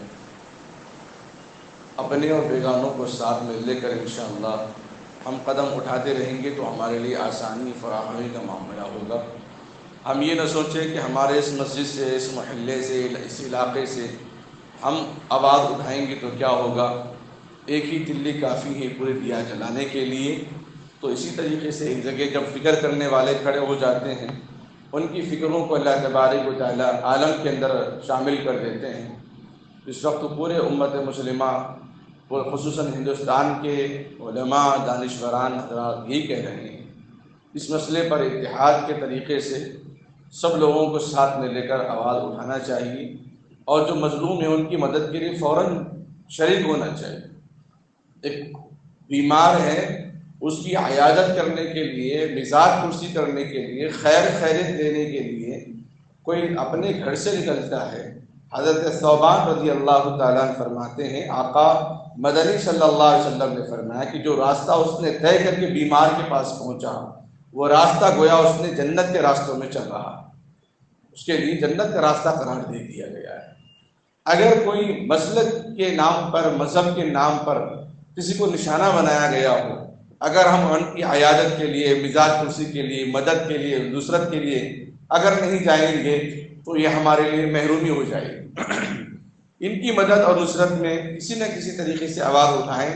اپنے اور بیگانوں کو ساتھ میں لے کر انشاءاللہ ہم قدم اٹھاتے رہیں گے تو ہمارے لیے آسانی فراہمی کا معاملہ ہوگا۔ ہم یہ نہ سوچیں کہ ہمارے اس مسجد سے، اس محلے سے، اس علاقے سے ہم آواز اٹھائیں گے تو کیا ہوگا، ایک ہی تلی کافی ہے پورے دیا جلانے کے لیے۔ تو اسی طریقے سے ایک جگہ جب فکر کرنے والے کھڑے ہو جاتے ہیں، ان کی فکروں کو اللہ تبارک و تعالیٰ عالم کے اندر شامل کر دیتے ہیں۔ اس وقت پورے امت مسلمہ خصوصاً ہندوستان کے علماء، دانشوران حضرات یہی کہہ رہے ہیں، اس مسئلے پر اتحاد کے طریقے سے سب لوگوں کو ساتھ میں لے کر آواز اٹھانا چاہیے، اور جو مظلوم ہیں ان کی مدد کے لیے فوراً شریک ہونا چاہیے۔ ایک بیمار ہے، اس کی عیادت کرنے کے لیے، مزاج پرسی کرنے کے لیے، خیریت دینے کے لیے کوئی اپنے گھر سے نکلتا ہے۔ حضرت ثوبان رضی اللہ تعالیٰ عنہ فرماتے ہیں، آقا مدنی صلی اللہ علیہ وسلم نے فرمایا کہ جو راستہ اس نے طے کر کے بیمار کے پاس پہنچا، وہ راستہ گویا اس نے جنت کے راستوں میں چل رہا، اس کے لیے جنت کا راستہ قرار دے دیا گیا ہے۔ اگر کوئی مسلک کے نام پر، مذہب کے نام پر کسی کو نشانہ بنایا گیا ہو، اگر ہم ان کی عیادت کے لیے، مزاج پرسی کے لیے، مدد کے لیے، نصرت کے لیے اگر نہیں جائیں گے تو یہ ہمارے لیے محرومی ہو جائے گی۔ ان کی مدد اور نصرت میں کسی نہ کسی طریقے سے آواز اٹھائیں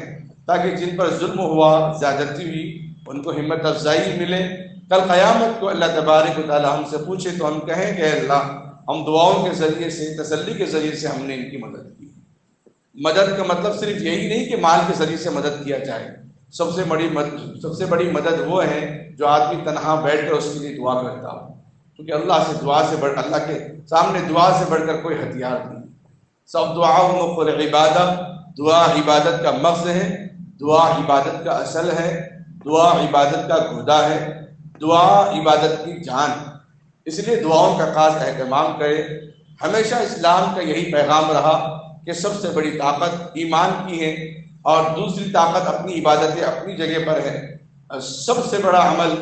تاکہ جن پر ظلم ہوا، زیادتی ہوئی، ان کو ہمت افزائی ملے۔ کل قیامت کو اللہ تبارک و تعالی ہم سے پوچھے تو ہم کہیں کہ اللہ ہم دعاؤں کے ذریعے سے، تسلی کے ذریعے سے ہم نے ان کی مدد کی۔ مدد کا مطلب صرف یہی نہیں کہ مال کے ذریعے سے مدد کیا جائے، سب سے بڑی مدد وہ ہے جو آدمی تنہا بیٹھ کر اس کے لیے دعا کرتا ہو، کیونکہ اللہ کے سامنے دعا سے بڑھ کر کوئی ہتھیار نہیں۔ سب دعا مخ العبادہ، دعا عبادت کا مغز ہے، دعا عبادت کا اصل ہے، دعا عبادت کا گھوڑا ہے، دعا عبادت کی جان۔ اس لیے دعاؤں کا خاص اہتمام کرے۔ ہمیشہ اسلام کا یہی پیغام رہا کہ سب سے بڑی طاقت ایمان کی ہے، اور دوسری طاقت اپنی عبادتیں اپنی جگہ پر ہے۔ سب سے بڑا عمل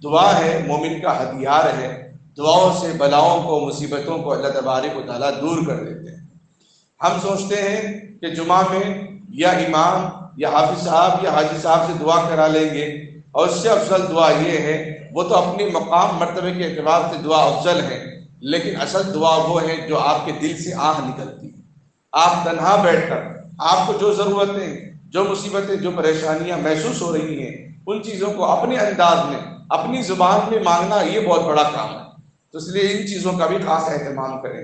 دعا ہے، مومن کا ہتھیار ہے۔ دعاؤں سے بلاؤں کو، مصیبتوں کو اللہ تبارک و تعالیٰ دور کر دیتے ہیں۔ ہم سوچتے ہیں کہ جمعہ میں یا امام یا حافظ صاحب یا حاجی صاحب سے دعا کرا لیں گے، اور اس سے افضل دعا یہ ہے، وہ تو اپنی مقام مرتبے کے اعتبار سے دعا افضل ہے، لیکن اصل دعا وہ ہے جو آپ کے دل سے آہ نکلتی ہے۔ آپ تنہا بیٹھ کر آپ کو جو ضرورتیں، جو مصیبتیں، جو پریشانیاں محسوس ہو رہی ہیں، ان چیزوں کو اپنے انداز میں، اپنی زبان میں مانگنا، یہ بہت بڑا کام ہے۔ تو اس لیے ان چیزوں کا بھی خاص اہتمام کریں۔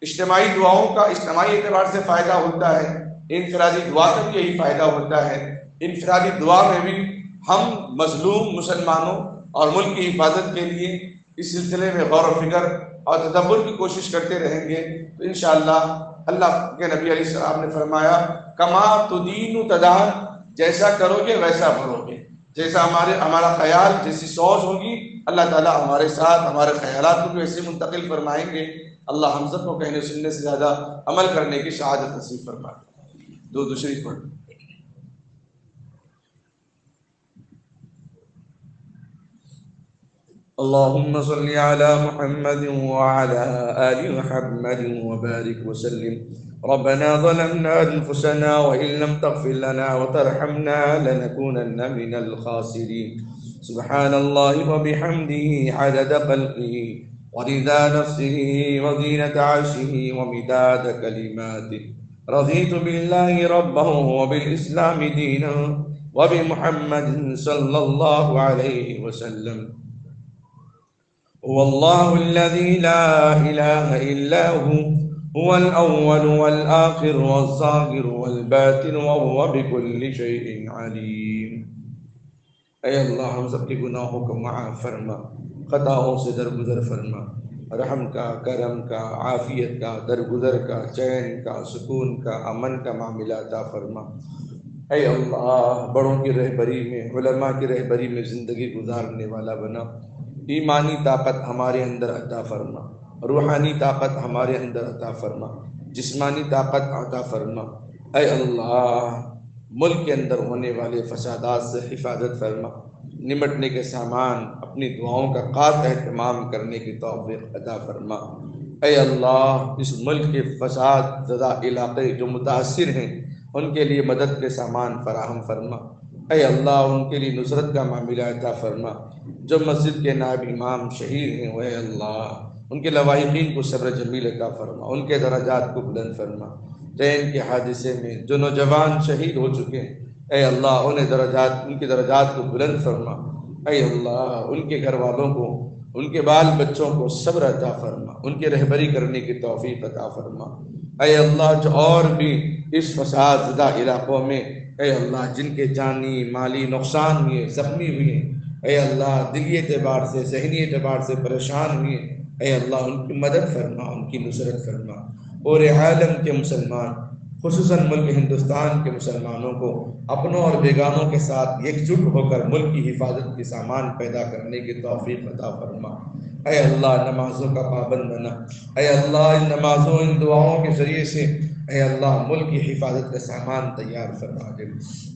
اجتماعی دعاؤں کا اجتماعی اعتبار سے فائدہ ہوتا ہے، انفرادی دعا کا بھی یہی فائدہ ہوتا ہے۔ انفرادی دعا میں بھی ہم مظلوم مسلمانوں اور ملک کی حفاظت کے لیے اس سلسلے میں غور و فکر اور تدبر کی کوشش کرتے رہیں گے تو انشاءاللہ اللہ کے نبی علیہ السلام نے فرمایا کما تدین تدان، جیسا کرو گے ویسا بھرو گے، جیسا ہمارا خیال جیسی سوچ ہوگی اللہ تعالیٰ ہمارے ساتھ ہمارے خیالات کو بھی ویسے منتقل فرمائیں گے۔ اللہ ہم سب کو کہنے سننے سے زیادہ عمل کرنے کی شہادت نصیب فرمائے۔ درود شریف پڑھ۔ اللهم صل على محمد وعلى آل محمد وبارك وسلم۔ ربنا ظلمنا أنفسنا وإن لم تغفر لنا وترحمنا لنكونن من الخاسرين۔ سبحان الله وبحمده عدد خلقه ورضا نفسه وزينة عرشه ومداد كلماته۔ رضيت بالله ربا وبالإسلام دينا وبمحمد صلى الله عليه وسلم۔ هو الله الذي لا إله إلا هو الأول والآخر والظاهر والباطن وهو بكل شيء عليم۔ اے اللہ ہم سب کے گناہوں کو معاف فرما، خطاؤں سے درگزر فرما، رحم کا، کرم کا، عافیت کا، درگزر کا، چین کا، سکون کا، امن کا معاملہ عطا فرما۔ اے اللہ بڑوں کی رہبری میں، علماء کی رہبری میں زندگی گزارنے والا بنا، ایمانی طاقت ہمارے اندر عطا فرما، روحانی طاقت ہمارے اندر عطا فرما، جسمانی طاقت عطا فرما۔ اے اللہ ملک کے اندر ہونے والے فسادات سے حفاظت فرما، نمٹنے کے سامان اپنی دعاؤں کا خاص اہتمام کرنے کی توفیق عطا فرما۔ اے اللہ اس ملک کے فساد زدہ علاقے جو متاثر ہیں ان کے لیے مدد کے سامان فراہم فرما۔ اے اللہ ان کے لیے نصرت کا معاملہ عطا فرما۔ جو مسجد کے نائب امام شہید ہیں اے اللہ ان کے لواحقین کو صبر جمیل عطا فرما، ان کے درجات کو بلند فرما۔ ٹرین کے حادثے میں جو نوجوان شہید ہو چکے ہیں اے اللہ ان کے درجات کو بلند فرما۔ اے اللہ ان کے گھر والوں کو، ان کے بال بچوں کو صبر عطا فرما، ان کی رہبری کرنے کی توفیق عطا فرما۔ اے اللہ جو اور بھی اس فساد زدہ علاقوں میں اے اللہ جن کے جانی مالی نقصان ہوئے، زخمی ہوئے، اے اللہ دلی اعتبار سے ذہنی اعتبار سے پریشان ہوئے، اے اللہ ان کی مدد فرما، ان کی نصرت فرما۔ اور عالم کے مسلمان خصوصاً ملک ہندوستان کے مسلمانوں کو اپنوں اور بیگانوں کے ساتھ یکجٹ ہو کر ملک کی حفاظت کے سامان پیدا کرنے کی توفیق عطا فرما۔ اے اللہ نمازوں کا پابند بنا، اے اللہ ان نمازوں ان دعاؤں کے ذریعے سے اے اللہ ملک کی حفاظت کا سامان تیار فرما دے۔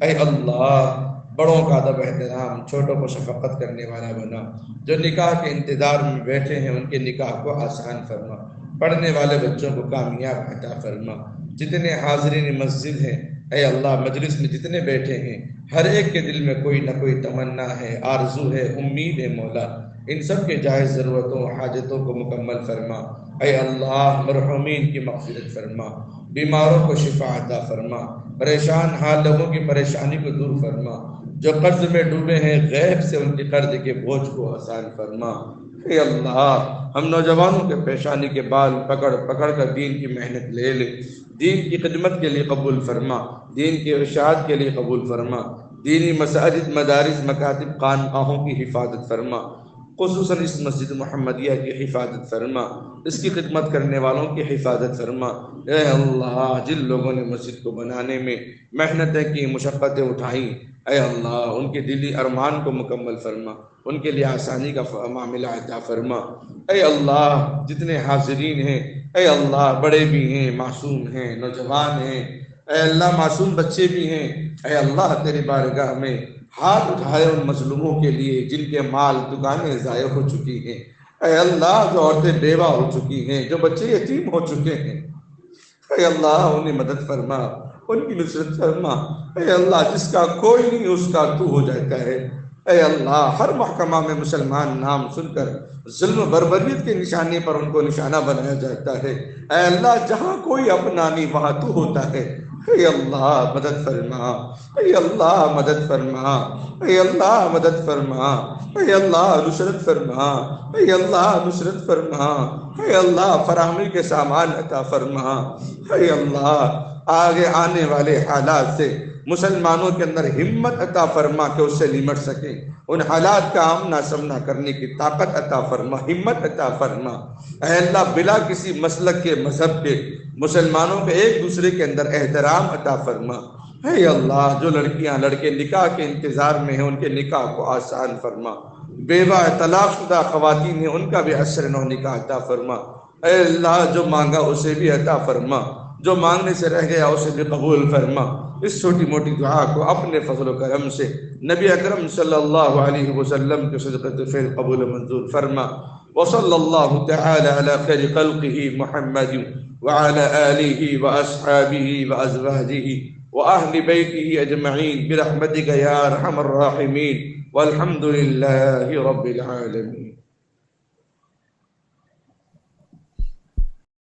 اے اللہ بڑوں کا ادب احترام، چھوٹوں کو شفقت کرنے والا بنا۔ جو نکاح کے انتظار میں بیٹھے ہیں ان کے نکاح کو آسان فرما، پڑھنے والے بچوں کو کامیاب عطا فرما۔ جتنے حاضرین مسجد ہیں اے اللہ مجلس میں جتنے بیٹھے ہیں ہر ایک کے دل میں کوئی نہ کوئی تمنا ہے، آرزو ہے، امید ہے مولا، ان سب کے جائز ضرورتوں حاجتوں کو مکمل فرما۔ اے اللہ مرحومین کی مغفرت فرما، بیماروں کو شفا عطا فرما، پریشان حال لوگوں کی پریشانی کو دور فرما، جو قرض میں ڈوبے ہیں غیب سے ان کے قرض کے بوجھ کو آسان فرما۔ اے اللہ ہم نوجوانوں کے پیشانی کے بال پکڑ پکڑ کر دین کی محنت لے لے، دین کی خدمت کے لیے قبول فرما، دین کے ارشاد کے لیے قبول فرما، دینی مساجد مدارس مکاتب خانقاہوں کی حفاظت فرما، خصوصاً اس مسجد محمدیہ کی حفاظت فرما، اس کی خدمت کرنے والوں کی حفاظت فرما۔ اے اللہ جن لوگوں نے مسجد کو بنانے میں محنتیں کی، مشقتیں اٹھائیں اے اللہ ان کے دلی ارمان کو مکمل فرما، ان کے لیے آسانی کا معاملہ عطا فرما۔ اے اللہ جتنے حاضرین ہیں اے اللہ بڑے بھی ہیں، معصوم ہیں، نوجوان ہیں، اے اللہ معصوم بچے بھی ہیں، اے اللہ تیری بارگاہ میں ہاتھ اٹھائے ان مظلوموں کے لیے جن کے مال دکانیں ضائع ہو چکی ہیں، اے اللہ جو عورتیں بیوہ ہو چکی ہیں، جو بچے یتیم ہو چکے ہیں، اے اللہ انہیں مدد فرما، ان کی نصرت فرما۔ اے اللہ جس کا کوئی نہیں اس کا تو ہو جاتا ہے۔ اے اللہ ہر محکمہ میں مسلمان نام سن کر ظلم و بربریت کے نشانے پر ان کو نشانہ بنایا جاتا ہے۔ اے اللہ جہاں کوئی اپنا نہیں وہاں تو ہوتا ہے۔ اے اللہ مدد فرما، اے اللہ مدد فرما، اے اللہ مدد فرما، اے اللہ نصرت فرما، اے اللہ نصرت فرما، اے اللہ فراہمی کے سامان عطا فرما، اے اللہ آگے آنے والے حالات سے مسلمانوں کے اندر ہمت عطا فرما کہ اس سے نمٹ سکیں، ان حالات کا آمنا سامنا کرنے کی طاقت عطا فرما، ہمت عطا فرما۔ اے اللہ بلا کسی مسلک کے مذہب کے مسلمانوں کے ایک دوسرے کے اندر احترام عطا فرما۔ اے اللہ جو لڑکیاں لڑکے نکاح کے انتظار میں ہیں ان کے نکاح کو آسان فرما، بیوہ طلاق شدہ خواتین ہیں ان کا بھی عسر نو نکاح عطا فرما۔ اے اللہ جو مانگا اسے بھی عطا فرما، جو مانگنے سے رہ گیا اسے بھی قبول فرما۔ اس چھوٹی موٹی دعا کو اپنے فضل و کرم سے نبی اکرم صلی اللہ علیہ وسلم کے صدقۃ فعل قبول منظور فرما۔ وصلی اللہ تعالی علی خیر خلقہ محمد وعلى آلہ واصحابہ وازواجہ واہل بیتہ اجمعین برحمتک یا ارحم الراحمین والحمد للہ رب العالمین۔